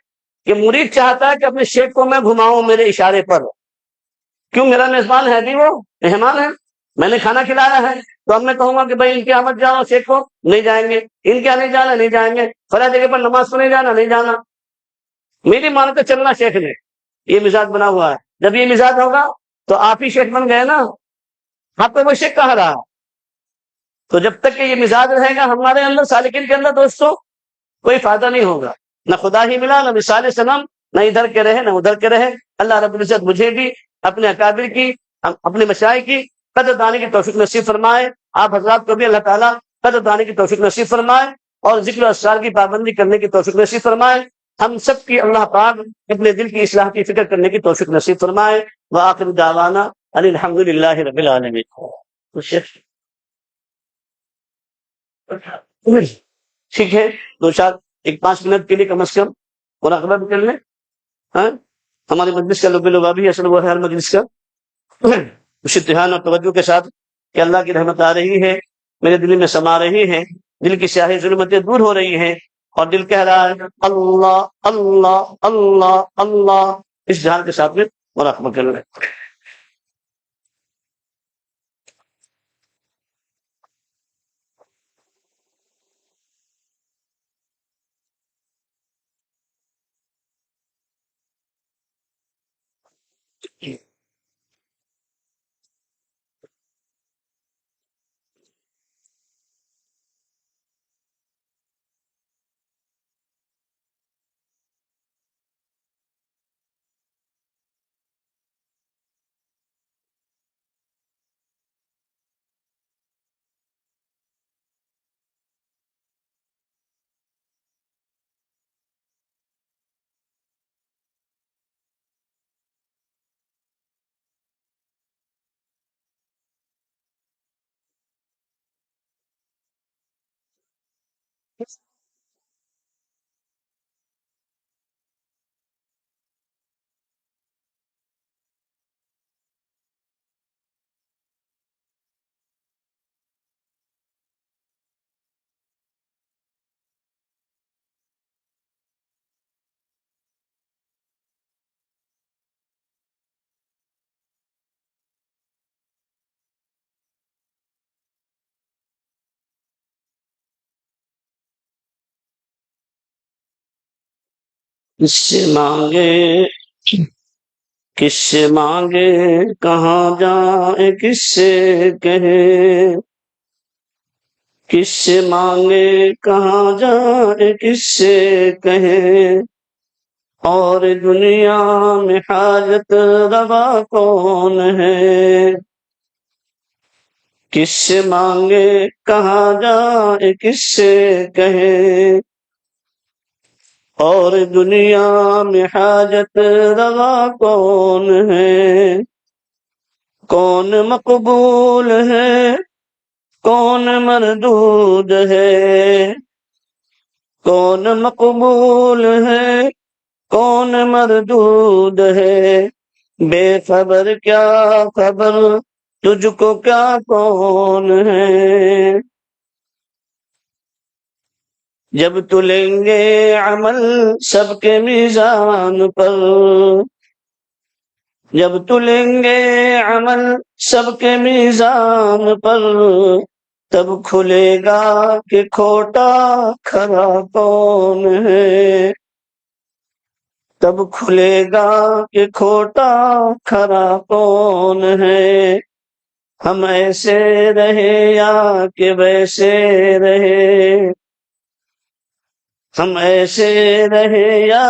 کہ مرید چاہتا ہے کہ اپنے شیخ کو میں گھماؤں میرے اشارے پر. کیوں؟ میرا میزبان ہے بھی، وہ مہمان ہے، میں نے کھانا کھلایا ہے، تو اب میں کہوں گا کہ بھائی ان کے آمد جاؤ شیخ کو، نہیں جائیں گے. ان کے نہیں جانا، نہیں جائیں گے. فلاں جگہ پر نماز کو نہیں جانا، نہیں جانا. میری مان کے چلنا شیخ نے، یہ مزاج بنا ہوا ہے. جب یہ مزاج ہوگا تو آپ ہی شیخ بن گئے نا، آپ کو وہ شیخ کہاں رہا؟ تو جب تک کہ یہ مزاج رہے گا ہمارے اندر، سالکین کے اندر، دوستوں کوئی فائدہ نہیں ہوگا، نہ خدا ہی ملا، نہ مثال سنم، نہ ادھر کے رہے نہ ادھر کے رہے۔ اللہ رب العزت مجھے بھی، اپنے اکابر کی، اپنے مشائخ کی قدر دانے کی توفیق نصیب فرمائے، آپ حضرات کو بھی اللہ تعالیٰ قدر دانے کی توفیق نصیب فرمائے، اور ذکر و اسرار کی پابندی کرنے کی توفیق نصیب فرمائے۔ ہم سب کی اللہ پاک اپنے دل کی اصلاح کی فکر کرنے کی توفیق نصیب فرمائے۔ وآخر دعوانا ان الحمد للہ رب العالمین۔ ٹھیک ہے، دو چار 5 منٹ کے لیے کم از کم مراقبہ بھی کر لیں۔ ہاں، ہماری مجلس کا لب لبا بھی اصل وہ ہے ہر مجلس کا، اس امتحان اور توجہ کے ساتھ کہ اللہ کی رحمت آ رہی ہے، میرے دل میں سما رہی ہے، دل کی سیاہی ظلمتیں دور ہو رہی ہیں، اور دل کہہ رہا ہے اللہ اللہ اللہ اللہ، اس دھیان کے ساتھ میں مراقبہ کر لیں۔ کس سے مانگے کس سے مانگے کہاں جائے کس سے کہے، کس سے مانگے کہاں جائے کس سے کہے، اور دنیا میں حاجت روا کون ہے، کس سے مانگے کہاں جائے کس سے کہے، اور دنیا میں حاجت روا کون ہے، کون مقبول ہے کون مردود ہے، کون مقبول ہے کون مردود ہے، بے خبر کیا خبر تجھ کو کیا کون ہے، جب تلیں گے عمل سب کے میزان پر، جب تلیں گے عمل سب کے میزان پر، تب کھلے گا کہ کھوٹا کھرا کون ہے، تب کھلے گا کہ کھوٹا کھرا کون ہے، ہم ایسے رہے یا کہ ویسے رہے، ہم ایسے رہے یا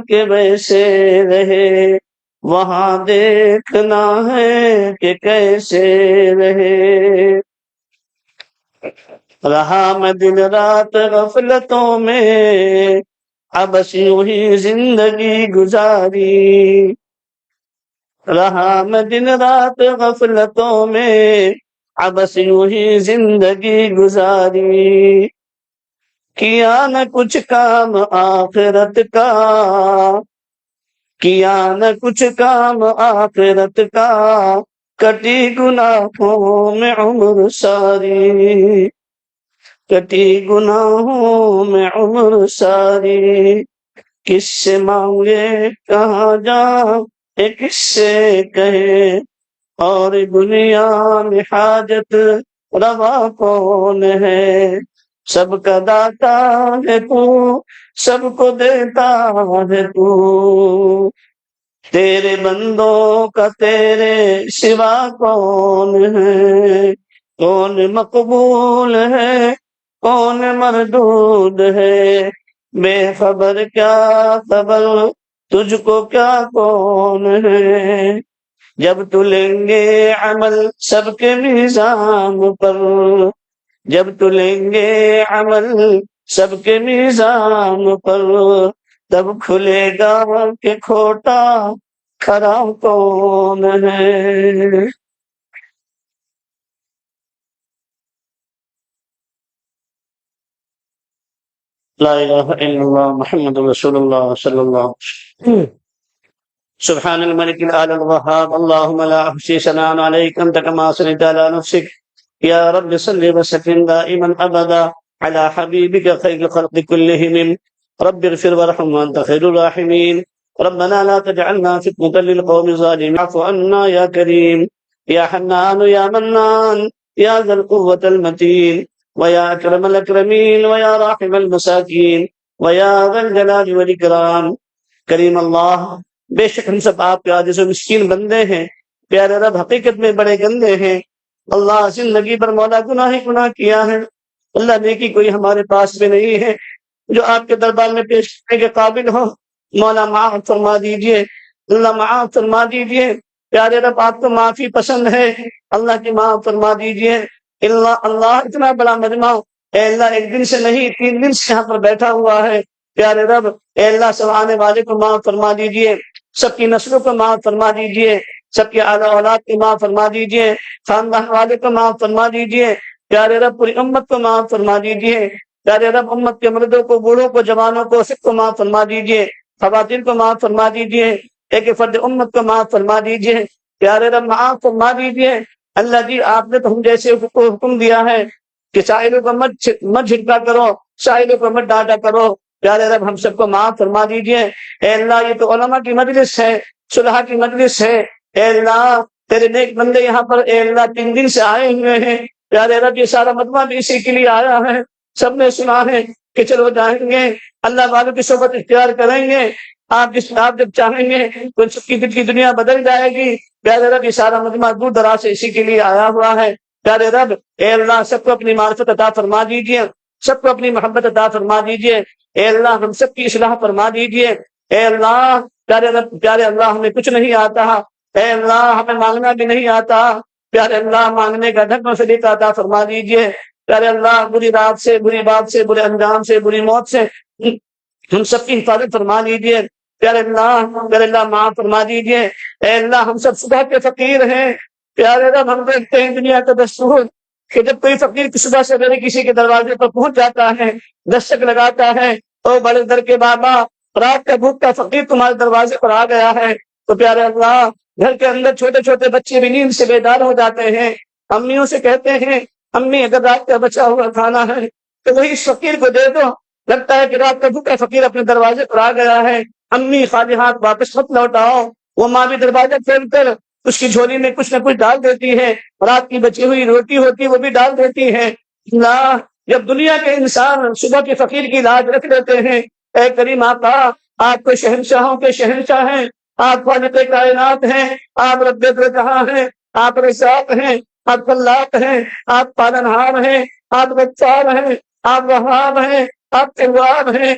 کہ ویسے رہے، وہاں دیکھنا ہے کہ کیسے رہے، رہا میں دن رات غفلتوں میں، اب بس یوں ہی زندگی گزاری، رہا میں دن رات غفلتوں میں، اب بس یوں ہی زندگی گزاری، کیا نہ کچھ کام آخرت کا، کیا نہ کچھ کام آخرت کا، کٹی گناہوں میں عمر ساری، کٹی گناہوں میں عمر ساری، کس سے مانگے کہاں جائے کس سے کہے، اور دنیا میں حاجت روا کون ہے، سب کا داتا ہے تو سب کو دیتا ہے تو، تیرے بندوں کا تیرے سوا کون ہے، کون مقبول ہے کون مردود ہے، بے خبر کیا خبر تجھ کو کیا کون ہے، جب تلیں گے عمل سب کے میزان پر، جب تلیں گے عمل سب کے میزان پر، تب کھلے گا کہ کھوٹا کھرا کون ہے۔ لا الہ الا اللہ محمد رسول اللہ صلی اللہ علیہ وسلم۔ سبحان الملك الأعلى الوهاب، اللهم لا أحصي ثناء عليك أنت كما أثنيت على نفسك، يا رب صل وسلم دائما أبدا على حبيبك خير الخلق كلهم، رب اغفر وارحم وأنت خير الراحمين، ربنا لا تجعلنا فتنة للقوم الظالمين، اعف عنا يا كريم يا حنان يا منان يا ذا القوة المتين ويا أكرم الأكرمين ويا راحم المساكين ويا ذا الجلال والإكرام۔ کریم اللہ، بے شک ہم سب آپ کے عاجز و مسکین بندے ہیں، پیارے رب حقیقت میں بڑے گندے ہیں۔ اللہ زندگی پر مولا گناہ ہی گناہ کیا ہے، اللہ نیکی کوئی ہمارے پاس بھی نہیں ہے جو آپ کے دربار میں پیش کرنے کے قابل ہو۔ مولا معاف فرما دیجئے، اللہ معاف فرما دیجئے، پیارے رب آپ کو معافی پسند ہے، اللہ کی معاف فرما دیجئے۔ اللہ اتنا بڑا مجمع اے اللہ ایک دن سے نہیں 3 دن سے یہاں پر بیٹھا ہوا ہے، پیارے رب اے اللہ سب آنے والے کو معاف فرما دیجئے، سب کی نسلوں کو معاف فرما دیجئے، سب کی اعلیٰ اولاد کو معاف فرما دیجئے، خاندان والے کو معاف فرما دیجئے، پیارے رب پوری امت کو معاف فرما دیجئے، پیارے رب امت کے مردوں کو بوڑھوں کو جوانوں کو سب کو معاف فرما دیجئے، خواتین کو معاف فرما دیجئے، ایک فرد امت کو معاف فرما دیجئے، پیارے رب معاف فرما دیجئے۔ اللہ جی آپ نے تو ہم جیسے کو حکم دیا ہے کہ سائلوں کو مت جھٹکا کرو، سائلوں کو مت ڈانٹا کرو، پیارے رب ہم سب کو معاف فرما دیجئے۔ اے اللہ یہ تو علماء کی مجلس ہے، صلحاء کی مجلس ہے، اے اللہ تیرے نیک بندے یہاں پر اے اللہ 3 دن سے آئے ہوئے ہیں، پیارے رب یہ سارا مجمع بھی اسی کے لیے آیا ہے، سب نے سنا ہے کہ چلو جائیں گے اللہ والوں کی صحبت اختیار کریں گے، آپ جب چاہیں گے تو سب کی دل کی دنیا بدل جائے گی، پیارے رب یہ سارا مجمع دور دراز سے اسی کے لیے آیا ہوا ہے، پیارے رب اے اللہ سب کو اپنی معرفت عطا فرما دیجئے، سب کو اپنی محبت عطا فرما دیجئے، اے اللہ ہم سب کی اصلاح فرما دیجئے، اے اللہ پیارے رب پیارے اللہ ہمیں کچھ نہیں آتا، اے اللہ ہمیں مانگنا بھی نہیں آتا، پیارے اللہ مانگنے کا ڈھنگ و سلیقہ عطا فرما دیجئے، پیارے اللہ بری رات سے بری بات سے برے انجام سے بری موت سے ہم سب کی حفاظت فرما دیجئے، پیارے اللہ معاف فرما دیجئے، اے اللہ ہم سب صبح کے فقیر ہیں، پیارے رب ہم دیکھتے ہیں دنیا کا دستور کہ جب کوئی فقیر صبح سے کسی کے دروازے پر پہنچ جاتا ہے، دستک لگاتا ہے، او بڑے در کے بابا رات کا بھوک کا فقیر تمہارے دروازے پر آ گیا ہے، تو پیارے اللہ گھر کے اندر چھوٹے چھوٹے بچے بھی نیند سے بیدار ہو جاتے ہیں، امیوں سے کہتے ہیں امی اگر رات کا بچا ہوا کھانا ہے تو وہی اس فقیر کو دے دو، لگتا ہے کہ رات کا بھوکا فقیر اپنے دروازے پر آ گیا ہے، امی خالی ہاتھ واپس مت لوٹاؤ، وہ ماں بھی دروازہ کھول کر اس کی جھولی میں کچھ نہ کچھ ڈال دیتی ہے، رات کی بچی ہوئی روٹی ہوتی وہ بھی ڈال دیتی ہے۔ اللہ جب دنیا کے انسان صبح کے فقیر کی لاج رکھ لیتے ہیں، اے کریم آقا آپ کو شہنشاہوں کے شہنشاہ ہیں، آپ خالق کائنات ہیں، آپ رب جہاں ہیں، آپ رزاق ہیں، آپ خلاق ہیں، آپ پالنہار ہیں، آپ غفار ہیں، آپ وہاب ہیں، آپ تواب ہیں،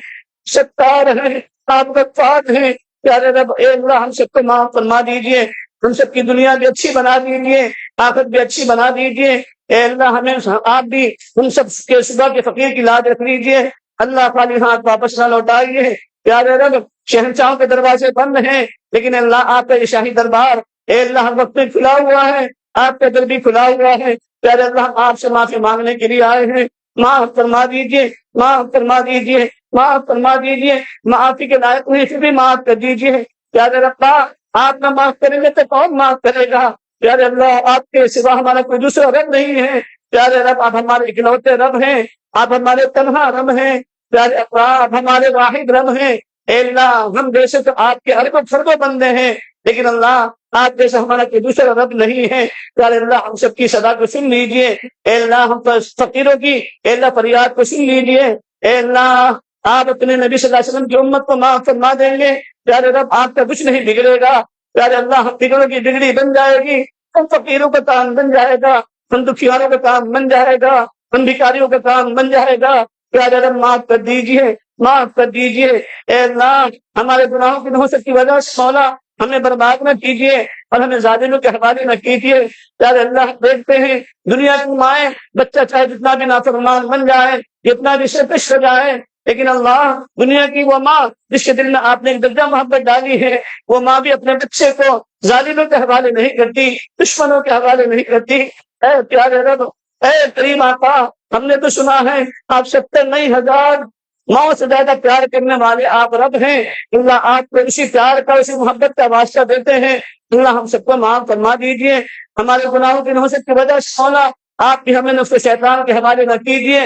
ستار ہیں، آپ غفار ہیں، پیارے رب اے اللہ ہم سب کو معاف فرما دیجئے، ہم سب کی دنیا بھی اچھی بنا دیجئے، آخرت بھی اچھی بنا دیجئے، اے اللہ ہمیں آپ بھی ہم سب کے صبح کے فقیر کی لاج رکھ لیجئے، اللہ خالی ہاتھ واپس نہ لوٹائیے، پیارے رب شہنشاہوں کے دروازے بند ہیں لیکن اللہ آپ کا یہ شاہی دربار اے اللہ ہر وقت میں کھلا ہوا ہے، آپ کا دل بھی کھلا ہوا ہے، پیارے اللہ ہم آپ سے معافی مانگنے کے لیے آئے ہیں، معاف فرما دیجئے، معاف فرما دیجئے، معاف فرما دیجئے، معافی کے لائق نہیں پھر بھی معاف کر دیجئے، پیارے رب آپ نہ معاف کریں گے تو کون معاف کرے گا، پیارے اللہ آپ کے سوا ہمارا کوئی دوسرا رب نہیں ہے، پیارے رب آپ ہمارے اکلوتے رب ہیں، آپ ہمارے تنہا رب ہیں، پیارے اللہ آپ ہمارے واحد رب ہیں، اے اللہ ہم جیسے تو آپ کے اربوں فرقوں بندے ہیں لیکن اللہ آپ جیسا ہمارا کوئی دوسرا رب نہیں ہے، پیارے اللہ ہم سب کی صدا کو سن لیجئے، اے اللہ ہم پر فقیروں کی اے اللہ فریاد کو سن لیجئے، اے اللہ آپ اپنے نبی صلی اللہ علیہ وسلم کی امت کو معاف فرما دیں گے، پیارے رب آپ کا کچھ نہیں بگڑے گا، پیارے اللہ ہم فقیروں کی بگڑی بن جائے گی، ہم فقیروں کا تان بن جائے گا، ان دکھیاروں کا کام بن جائے گا، ان بھکاریوں کا کام بن جائے گا۔ پیارے رب معاف کر دیجئے، معاف کر دیجئے۔ اے اللہ ہمارے گناہوں کی نحوست کی وجہ سے مولا ہمیں برباد نہ کیجیے اور ہمیں ظالموں کے حوالے نہ کیجیے۔ پیارے اللہ دیکھتے ہیں دنیا کی مائیں بچہ چاہے جتنا بھی نافرمان بن جائے، جتنا بھی سرکش ہو جائے، لیکن اللہ دنیا کی وہ ماں جس کے دل میں آپ نے ایک درجہ محبت ڈالی ہے، وہ ماں بھی اپنے بچے کو ظالموں کے حوالے نہیں کرتی، دشمنوں کے حوالے نہیں کرتی۔ اے پیارے رب، اے کریم آقا، ہم نے تو سنا ہے آپ 70,000 ماؤں سے زیادہ پیار کرنے والے آپ رب ہیں۔ اللہ آپ کو اسی پیار کا، اسی محبت کا واسطہ دیتے ہیں۔ اللہ ہم سب کو معاف فرما دیجیے، ہمارے گناہوں کی نحوست کی وجہ سے مولا آپ بھی ہمیں نفس شیطان کے حوالے نہ کیجیے،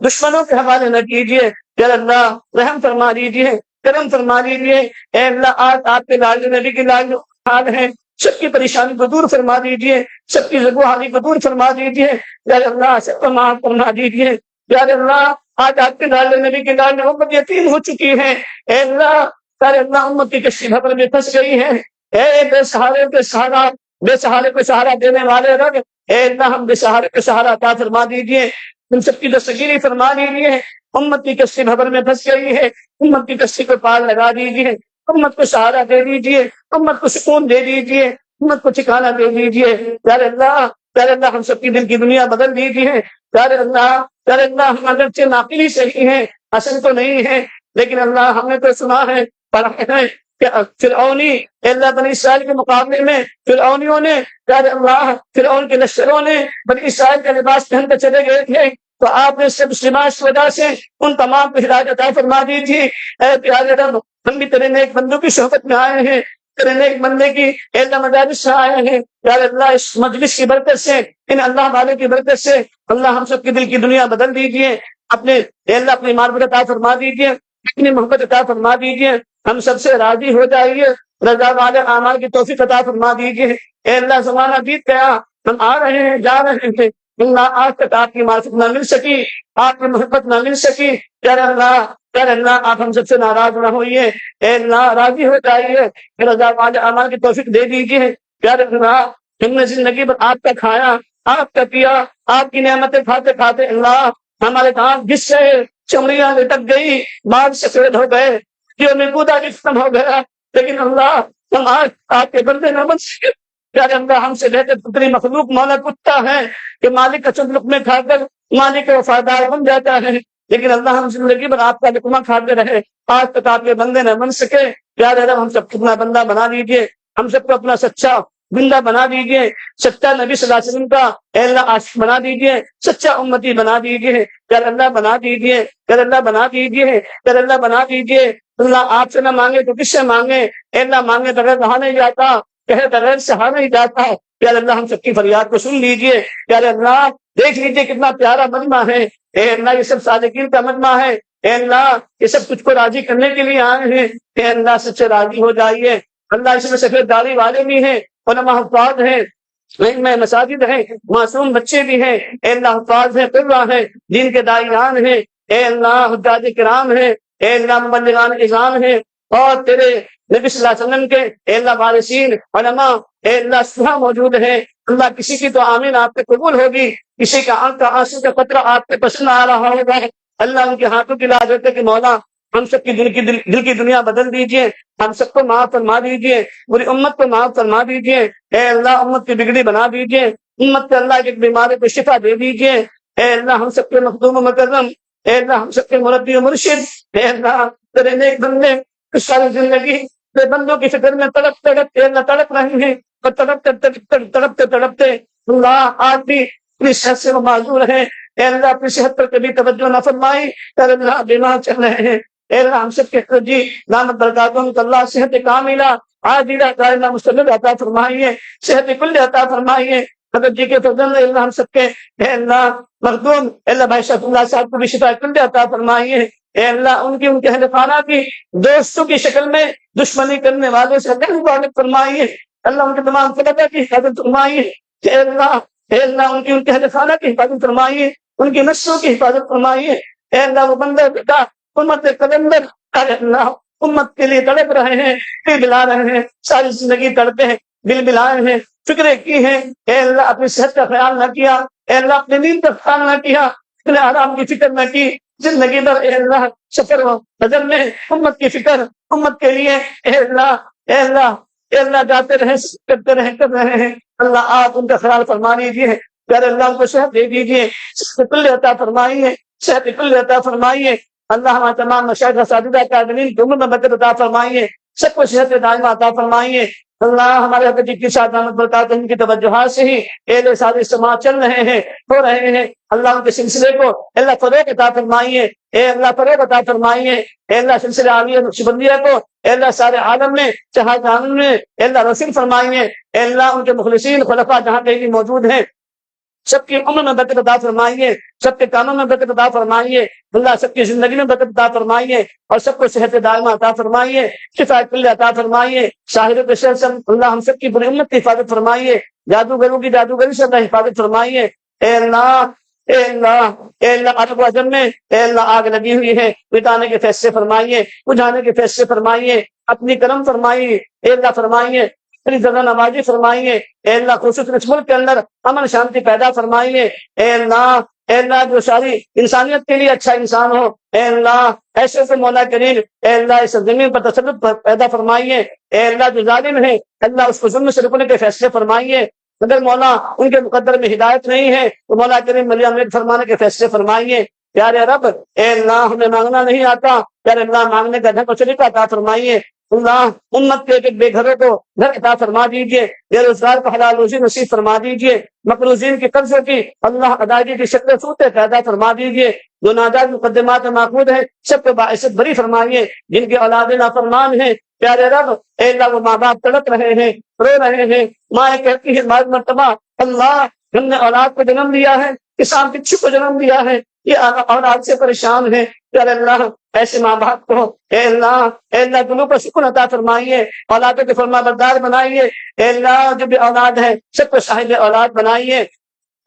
دشمنوں کے حوالے نہ کیجیے۔ یا اللہ رحم فرما دیجیے، کرم فرما دیجیے۔ اے اللہ آج آپ کے لال نبی کی لال حال ہے، سب کی پریشانی کو دور فرما دیجیے، سب کی زگوحالی کو دور فرما دیجیے۔ یا اللہ سب کو معاف فرما دیجیے۔ یا اللہ آج آپ کے لال نبی کی لال امت یتیم ہو چکی ہے۔ اے اللہ سارے اللہ امت کی کشتی بھر میں پھنس گئی ہے۔ اے بے سہارے کے سہارا، بے سہارے کو سہارا دینے والے رب، اے اللہ ہم بے سہارے کو سہارا عطا فرما دیجیے، ہم سب کی دستگیری فرما دیجیے۔ امت کی کشتی بھر میں پھنس گئی ہے، امت کی کشتی کو پار لگا دیجیے، امت کو سہارا دے دیجیے، امت کو سکون دے دیجیے، امت کو ٹھکانہ دے دیجیے۔ پیارے اللہ ہم سب کی دل کی دنیا بدل دیجیے۔ پیارے اللہ ہم اگرچہ ناقلی صحیح ہیں، اصل تو نہیں ہے، لیکن اللہ ہم نے تو سنا ہے، پڑھا ہے کہ فرعونی اللہ بنی اسرائیل کے مقابلے میں فرعونیوں نے، پیارے اللہ فرعون کے لشکروں نے بنی اسرائیل کا لباس پہن کر چلے گئے تھے، تو آپ نے سب لباس کی وجہ سے ان تمام کو ہدایت عطا فرما دی تھی۔ اے پیارے رب ہم بھی تیرے نیک بندوں کی صحبت میں آئے ہیں، تیرے نیک بندے کی اللہ مجالس سے آئے ہیں۔ پیارے اللہ اس مجلس کی برکت سے، ان اللہ والے کی برکت سے اللہ ہم سب کی دل کی دنیا بدل دیجیے، اپنے اللہ اپنی معرفت عطا فرما دیجیے، اپنی محبت عطا فرما دیجیے، ہم سب سے راضی ہو جائیے، رضا والے اعمال کی توفیق عطا فرما دیجیے۔ اے اللہ زمانہ بیت گیا، ہم آ رہے ہیں جا رہے ہیں، اللہ آج تک آپ کی معرفت نہ مل سکی، آپ کی محبت نہ مل سکی۔ پیارے اللہ آپ ہم سب سے ناراض نہ ہوئیے، اے اللہ راضی ہو جائیے، رضا والے اعمال کی توفیق دے دیجیے۔ پیارے اللہ ہم نے زندگی پر آپ کا کھایا، آپ کا پیا، آپ کی نعمتیں کھاتے کھاتے اللہ ہمارے دانت گھس گئے، چمڑیاں لٹک گئی، بال سفید ہو گئے، جو میں کودا بھی ختم ہو گیا، لیکن اللہ ہم آج آپ کے بندے نہ بن سکے۔ پیارے اللہ ہم سے بہتر پتری مخلوق مولا کتا ہے کہ مالک کا چند لقمے کھا کر مالک کا وفادار بن جاتا ہے، لیکن اللہ ہم زندگی پر آپ کا لقمہ کھاتے رہے، آج تک آپ کے بندے نہ بن سکے۔ پیارے رب ہم سب کو اپنا بندہ بنا دیجیے، ہم سب کو اپنا سچا بندہ بنا دیجیے، سچا نبی صلی اللہ علیہ وسلم کا اے اللہ عاشق بنا دیجیے، سچا امتی بنا دیجیے، پیارے اللہ بنا دیجیے، پیارے اللہ بنا دیجیے، پیارے اللہ بنا دیجیے۔ اللہ آپ سے نہ مانگے تو کس سے مانگے؟ اے اللہ مانگے بغیر رہا نہیں جاتا، کہے بغیر سہا نہیں جاتا۔ پیارے اللہ ہم سب کی فریاد کو سن لیجیے۔ پیارے اللہ دیکھ لیجیے کتنا پیارا مجمع ہے، اے اللہ یہ سب صادقین کا مجمع ہے، اے اللہ یہ سب کچھ کو راضی کرنے کے لیے آئے ہیں، اے اللہ سب سے راضی ہو جائیے۔ اللہ اس میں سفید داڑھی والے بھی ہیں، علماء حفاظ ہیں، میں مساجد ہیں، معصوم بچے بھی ہیں، اے اللہ حفاظ ہیں، قرہ ہیں، دین کے داعیان ہیں، اے اللہ حجاج کرام ہیں، اے اللہ مبلغان اذان ہیں، اور تیرے نبی صلی اللہ علیہ وسلم کے اے اللہ وارثین علماء اے اللہ صحابہ موجود ہیں۔ اللہ کسی کی تو آمین آپ پہ قبول ہوگی، کسی کا آنکھ کا آنسو کا قطرہ آپ پہ پسند آ رہا ہوگا، اللہ ان کے ہاتھوں کی لاج ہوتے کہ مولا ہم سب کی دل کی دنیا بدل دیجیے، ہم سب کو معاف فرما دیجیے، پوری امت کو معاف فرما دیجیے، اے اللہ امت کی بگڑی بنا دیجیے، امت کے اللہ ایک بیماری کو شفا دے دیجیے، اے اللہ ہم سب کے مخدوم و مکرم، اے اللہ ہم سب کے مربی و مرشد، اے اللہ تیرے نیک بندے ساری زندگی تیرے بندوں کی فکر میں تڑپ رہے ہیں، اور تڑپتے اللہ آج بھی اپنی صحت سے وہ معذور ہیں، اے اللہ اپنی صحت پر کبھی توجہ نہ فرمائی، اے اللہ بیمار چل رہے ہیں، اے اللہ ہم سب کے جی دامت برکاتہم تو اللہ صحت کاملہ عاجلہ دائمہ مستمر عطا فرمائیے، صحت کل عطا فرمائیے۔ حضرت جی کے فرزند اللہ ہم سب کے اے اللہ مخدوم اے اللہ بھائی شاہ اللہ صاحب کو بھی شفا کل عطا فرمائیے، اے اللہ ان کے اہل خانہ کی دوستوں کی شکل میں دشمنی کرنے والوں سے اللہ مبارک فرمائیے، اللہ ان کے تمام فرقہ کی حفاظت فرمائیے، اے اللہ ان کے اہل خانہ کی حفاظت فرمائیے، ان کی نسلوں کی حفاظت فرمائیے، اے اللہ وہ بندہ بیٹا امت قلندر اے اللہ امت کے لیے تڑپ رہے ہیں، دل بلا رہے ہیں، ساری زندگی تڑپے ہیں، دل بلائے ہیں، فکریں کی ہیں، اے اللہ اپنی صحت کا خیال نہ کیا، اے اللہ اپنی نیند کا خیال نہ کیا، اپنے آرام کی فکر نہ کی، زندگی بھر اے اللہ سفر و نظر میں امت کی فکر، امت کے لیے اے اللہ، اے اللہ، اے اللہ جاتے رہے، کرتے رہے، کر رہے ہیں، اللہ آپ ان کا خیال فرما لیجیے، پیارے اللہ ان کو صحت دے دیجیے، صحت کل عطا فرمائیے، صحت کل عطا فرمائیے، اللہ ہمارے تمام مشاہد اساتذہ اکادمین کی عمر میں برکت عطا فرمائیے، سب کو صحت دائمہ عطا فرمائیے، اللہ ہمارے حضرت کی ساتھ برکات ان کی توجہات سے ہی اہل سارے سماج چل رہے ہیں، ہو رہے ہیں، اللہ ان کے سلسلے کو اللہ فروغ عطا فرمائیے، اے اللہ فروغ عطا فرمائیے، اے اللہ سلسلہ عالیہ نقشبندیہ کو اے اللہ سارے عالم میں جہاں جہان میں اے اللہ رسول فرمائیے، اے اللہ ان کے مخلصین خلفاء جہاں کہیں بھی موجود ہیں سب کی عمر میں برکت عطا فرمائیے، سب کے کاموں میں برکت عطا فرمائیے، اللہ سب کی زندگی میں برکت عطا فرمائیے، اور سب کو صحت دائمہ عطا فرمائیے، شفا کل عطا فرمائیے، شاہد کے شر سے اللہ ہم سب کی پوری امت کی حفاظت فرمائیے، جادوگروں کی جادوگری سے اللہ حفاظت فرمائیے، اے اللہ، اے اللہ، اے اللہ عرب و عجم میں اے اللہ آگ لگی ہوئی ہے، مٹانے کے فیصلے فرمائیے، بجھانے کے فیصلے فرمائیے، اپنی کرم فرمائیے، اے اللہ فرمائیے، اپنی زبان نوازی فرمائیے، اے اللہ خصوصاً اس ملک کے اندر امن شانتی پیدا فرمائیے، اے اللہ، اے اللہ جو ساری انسانیت کے لیے اچھا انسان ہو، اے اللہ ایسے سے مولا کریم، اے اللہ اس زمین پر تسلط پیدا فرمائیے، اے اللہ جو ظالم ہے اللہ اس کو ظلم سے رکنے کے فیصلے فرمائیے، اگر مولا ان کے مقدر میں ہدایت نہیں ہے تو مولا کریم ملیا امید فرمانے کے فیصلے فرمائیے، پیارے رب، اے اللہ ہمیں مانگنا نہیں آتا، پیارے اللہ مانگنے کا ڈھنگ و طریقہ عطا فرمائیے، اللہ امت کے ایک بے گھروں کو گھر عطا فرما دیجیے، بے روزگار کو حلال روزی نصیب فرما دیجیے، مقروضین کی قرضوں کی اللہ ادائیگی کی شکل صورتیں پیدا فرما دیجیے، جو ناجائز مقدمات میں ماخوذ ہیں سب کو باعث بری فرمائیے، جن کی اولاد نافرمان ہیں پیارے رب، اے اللہ وہ ماں باپ تڑپ رہے ہیں، رو رہے ہیں، ماں کہتی ہے بعض مرتبہ اللہ ہم نے اولاد کو جنم دیا ہے، کسان بچھو کو جنم دیا ہے، یہ اولاد سے پریشان ہے، پیارے اللہ ایسے ماں باپ کو اے اللہ دلوں پر سکون عطا فرمائیے، اولادوں کے فرما بردار بنائیے، اے اللہ جو بھی اولاد ہے سب کو صاحب اولاد بنائیے،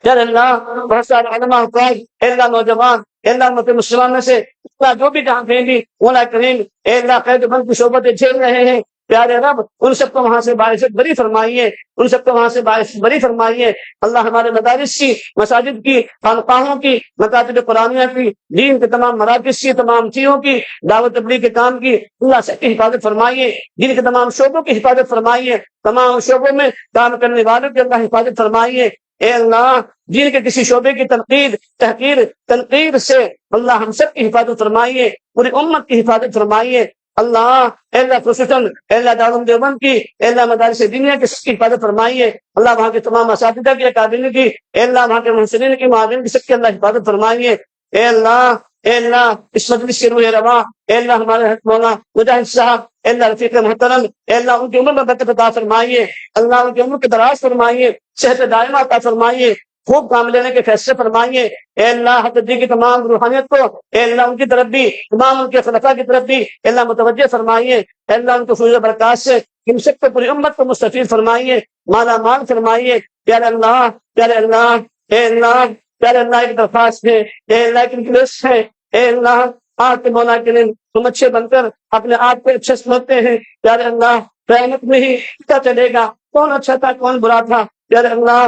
پیارے اللہ بہت سارے علماء افراد اے اللہ نوجوان اے اللہ امت مسلمان سے اللہ جو بھی جہاں کہیں بھی مولا کریم اے اللہ قید بند کی صحبتیں جھیل رہے ہیں، پیارے رب ان سب کو وہاں سے باعث بری فرمائیے، ان سب کو وہاں سے باعث بری فرمائیے، اللہ ہمارے مدارس کی، مساجد کی، خانقاہوں کی، مکاتب قرآنیہ کی، دین کے تمام مراکز کی، تمام چیزوں کی، دعوت تبلیغ کے کام کی اللہ سے حفاظت فرمائیے، دین کے تمام شعبوں کی حفاظت فرمائیے، تمام شعبوں میں کام کرنے والوں کی اللہ حفاظت فرمائیے، اے اللہ دین کے کسی شعبے کی تنقید سے اللہ ہم سب کی حفاظت فرمائیے، پوری امت کی حفاظت فرمائیے، اللہ اے اللہ خصوصاً اے اللہ دارالعلوم دیوبند کی اے اللہ مدارس دنیا کی سب کی حفاظت فرمائیے، اللہ وہاں کے تمام اساتذہ کی اکادمی کی اے اللہ وہاں کے محسنین کی معاونین کی سب کی اللہ حفاظت فرمائیے، اے اللہ اس مجلس کے روح رواں اے اللہ ہمارے مولانا مجاہد صاحب اے اللہ رفیق محترم اے اللہ ان کی عمر میں برکت عطا فرمائیے، اللہ ان کی عمر کی دراز فرمائیے، صحت دائمہ عطا فرمائیے، خوب کام لینے کے فیصلے فرمائیے، اے اللہ حضرت جی کی تمام روحانیت کو اے اللہ ان کی طرف بھی، تمام ان کے خلفاء کی طرف بھی اے اللہ متوجہ فرمائیے، اے اللہ ان کو فیض و برکات سے ہم سب کو پوری امت کو مستفید فرمائیے، مالا مال فرمائیے، پیارے اللہ پیارے اللہ اے اللہ پیارے اللہ ایک درخواست ہے، اے اللہ ایک ریکویسٹ ہے، اے اللہ آپ کے مولا کے لیے تم اچھے بن کر اپنے آپ کو اچھے سمجھتے ہیں، پیارے اللہ قیامت میں ہی پتہ چلے گا کون اچھا تھا کون برا تھا، پیارے اللہ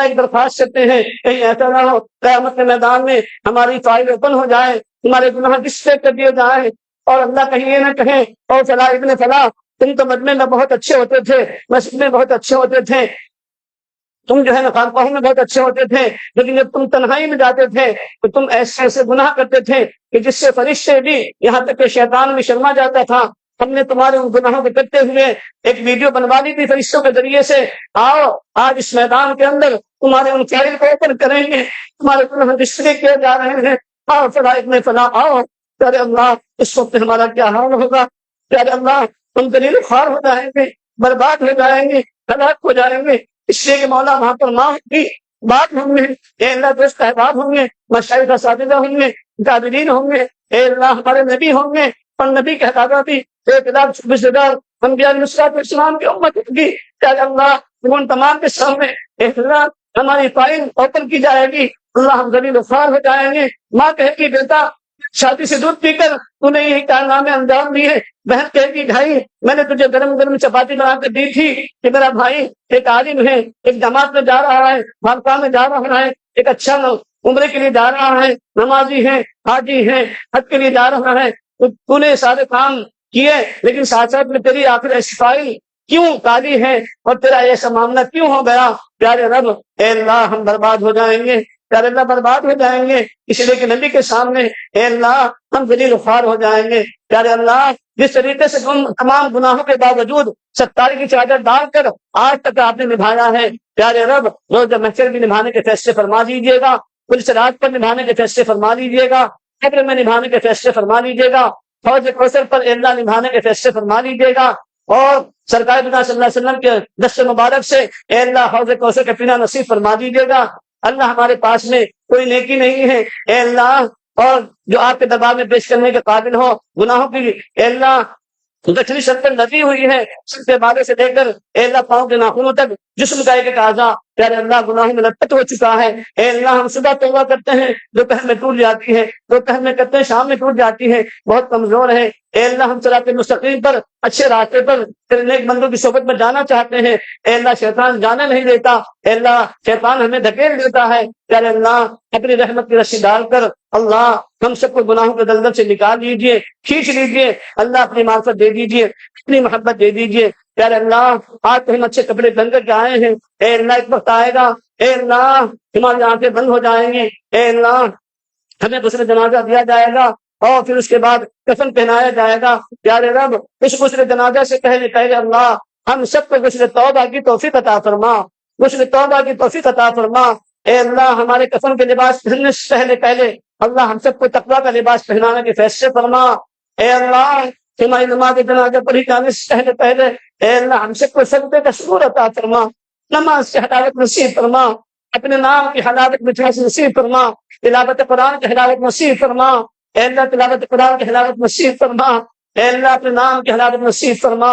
ایک درخواست کرتے ہیں کہیں ایسا نہ ہو قیامت کے میدان میں ہماری فائل اوپن ہو جائے، تمہارے گناہ ڈسپلے کر دیے جائیں اور اللہ کہیں یہ نہ کہیں اور فلاں ابن فلاں تم تو مجمع میں بہت اچھے ہوتے تھے، مسجد میں بہت اچھے ہوتے تھے، تم جو ہے نا خانقاہوں میں بہت اچھے ہوتے تھے، لیکن جب تم تنہائی میں جاتے تھے تو تم ایسے گناہ کرتے تھے کہ جس سے فرشتے بھی یہاں تک کہ شیطان بھی شرما جاتا تھا، ہم نے تمہارے ان گناہوں کو کرتے ہوئے ایک ویڈیو بنوا لی تھی فرشتوں کے ذریعے سے، آؤ آج اس میدان کے اندر تمہارے ان فائل کو اوپن کریں گے، تمہارے گناہ ڈسپلے کیے جا رہے ہیں، آؤ فلاں ابن فلاں آؤ، پیارے اللہ اس وقت ہمارا کیا حال ہوگا، پیارے اللہ ہم دلیل خوار ہو جائیں گے، برباد ہو جائیں گے، ہلاک ہو جائیں گے، اس لیے کہ مولا وہاں پر ماں ہوگی، باپ ہوں گے، اے اللہ دوست احباب ہوں گے، مشائخ اساتذہ ہوں گے، قابلین ہوں گے، اے اللہ ہمارے نبی ہوں گے، اور نبی کے احباب بھی 1,26,000 انبیاء علیہ السلام کی امت ہوگی، اے اللہ ان تمام کے سامنے اے اللہ ہماری فائل اوپن کی جائے گی، اللہ ہم ذلیل و خوار ہو جائیں گے، ماں کہے گی بیٹا شادی سے دودھ پی کر تُونے یہی کارنامے انجام دیے. بہن کہے گی بھائی میں نے تجھے گرم گرم چپاتی بنا کر دی تھی کہ میرا بھائی ایک عالم ہے, ایک جماعت میں جا رہا ہے, خانقاہ میں جا رہا ہے, ایک اچھا عمرے کے لیے جا رہا ہے, نمازی ہے, حاجی ہے, حج کے لیے جا رہا ہے, تو نے سارے کام کیے لیکن ساتھ ساتھ میں تیری آخر صفائی کیوں کالی ہے اور تیرا ایسا معاملہ کیوں ہو گیا؟ پیارے رب اے اللہ ہم برباد ہو جائیں گے, پیارے اللہ برباد ہو جائیں گے, اس لیے کہ نبی کے سامنے اے اللہ ہم ذلیل و خوار ہو جائیں گے. پیارے اللہ جس طریقے سے تمام گناہوں کے باوجود ستاری کی چادر ڈال کر آج تک آپ نے نبھایا ہے, پیارے رب روز محشر بھی نبھانے کے فیصلے فرما دیجیے گا, پولیس رات پر نبھانے کے فیصلے فرما دیجیے گا, قبر میں نبھانے کے فیصلے فرما دیجیے گا, حوض کوثر پر اے اللہ نبھانے کے فیصلے فرما دیجیے گا, اور سرکار صلی اللہ علیہ وسلم کے دست مبارک سے اے اللہ حوض کوثر کا پینا نصیب فرما دیجیے گا. اللہ ہمارے پاس میں کوئی نیکی نہیں ہے اے اللہ, اور جو آپ کے دربار میں پیش کرنے کے قابل ہو گناہوں کی اے اللہ دکھنی شکل لگی ہوئی ہے, سر کے بالوں سے لے کر اے اللہ پاؤں کے ناخنوں تک جسم کا ایک اعضاء پیارے اللہ گناہوں میں لپٹ ہو چکا ہے. اے اللہ ہم صبح توبہ کرتے ہیں دوپہر میں ٹوٹ جاتی ہے, دوپہر میں کرتے ہیں شام میں ٹوٹ جاتی ہے, بہت کمزور ہے. اے اللہ ہم صراط مستقیم پر اچھے راستے پر تیرے نیک بندوں کی صحبت میں جانا چاہتے ہیں. اے اللہ شیطان جانے نہیں دیتا, اے اللہ شیطان ہمیں دھکیل دیتا ہے. پیارے اللہ اپنی رحمت کی رسی ڈال کر اللہ ہم سب کو گناہوں کے دلدل سے نکال لیجیے, کھینچ لیجیے. اللہ اپنی معرفت دے دیجیے, اپنی محبت دے دیجیے. پیارے اللہ آج تو ہم اچھے کپڑے پہن کر کے آئے ہیں, اے اللہ ایک وقت آئے گا اے اللہ ہماری آنکھیں بند ہو جائیں گی, اے اللہ ہمیں غسل جنازہ دیا جائے گا اور پھر اس کے بعد کفن پہنایا جائے گا. پیارے رب اس غسل جنازہ سے پہلے اللہ ہم سب کو غسل توبہ کی توفیق عطا فرما, غسل توبہ کی توفیق عطا فرما. اے اللہ ہمارے کفن کے لباس پہننے سے پہلے اللہ ہم سب کو تقویٰ کا لباس پہنانے کے فیصلے فرما. اے اللہ ہماری نماز جنازہ پڑھی جانے سے پہلے اے اللہ ہم سب کو سجدے کا شکر عطا فرما, نماز کی حلاوت نصیب فرما, اپنے نام کی حلاوت مٹھاس نصیب فرما, تلاوت قرآن کی حلاوت نصیب فرما. اے اللہ تلاوت قرآن کی حلاوت نصیب فرما. اے اللہ اپنے نام کی حلاوت نصیب فرما,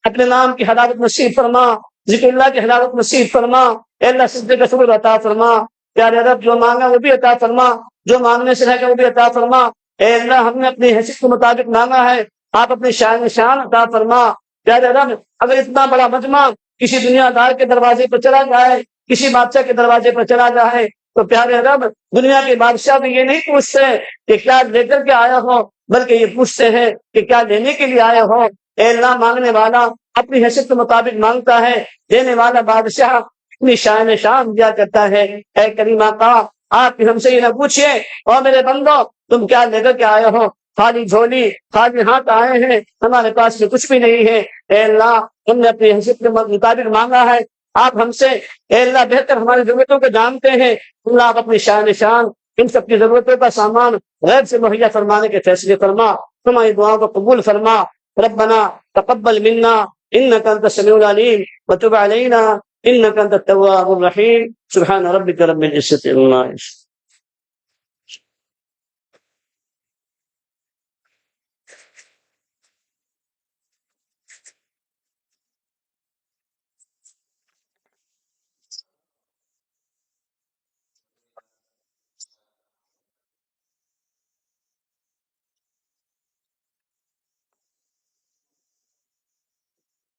اپنے نام کی حلاوت نصیب فرما, ذکر اللہ کی حلاوت نصیب فرما. اے اللہ سجدے کا شکر عطا فرما. پیارے رب جو مانگا وہ بھی عطا فرما, جو مانگنے سے رہ گا وہ بھی عطا فرما. اے اللہ ہم نے اپنی حیثیت کے مطابق مانگا ہے, آپ اپنی شان عطا فرما. پیارے رب اگر اتنا بڑا مجمع کسی دنیا دار کے دروازے پر چلا جائے, کسی بادشاہ کے دروازے پر چلا جائے, تو پیارے رب دنیا کے بادشاہ بھی یہ نہیں پوچھتے کہ کیا لے کر کے آیا ہو, بلکہ یہ پوچھتے ہیں کہ کیا لینے کے لیے آیا ہو. اے اللہ مانگنے والا اپنی حیثیت کے مطابق مانگتا ہے, دینے والا بادشاہ اپنی شان دیا کرتا ہے. اے کریم آقا آپ ہم سے یہ نہ پوچھیے اور میرے بندو تم کیا لے کر کے آئے ہو, خالی جھولی خالی ہاتھ آئے ہیں, ہمارے پاس میں کچھ بھی نہیں ہے. اے اللہ ہم نے اپنی حیثیت کے مطابق مانگا ہے, آپ ہم سے اے اللہ بہتر ہماری ضرورتوں کو جانتے ہیں. اللہ آپ اپنی شان ان سب کی ضرورتوں کا سامان غیب سے مہیا فرمانے کے فیصلے فرما, ہماری دعاؤں کو قبول فرما. ربنا تقبل منا انك انت السميع العليم وتب علينا انك انت التواب الرحيم. سبحان ربك رب العزة عما يصفون.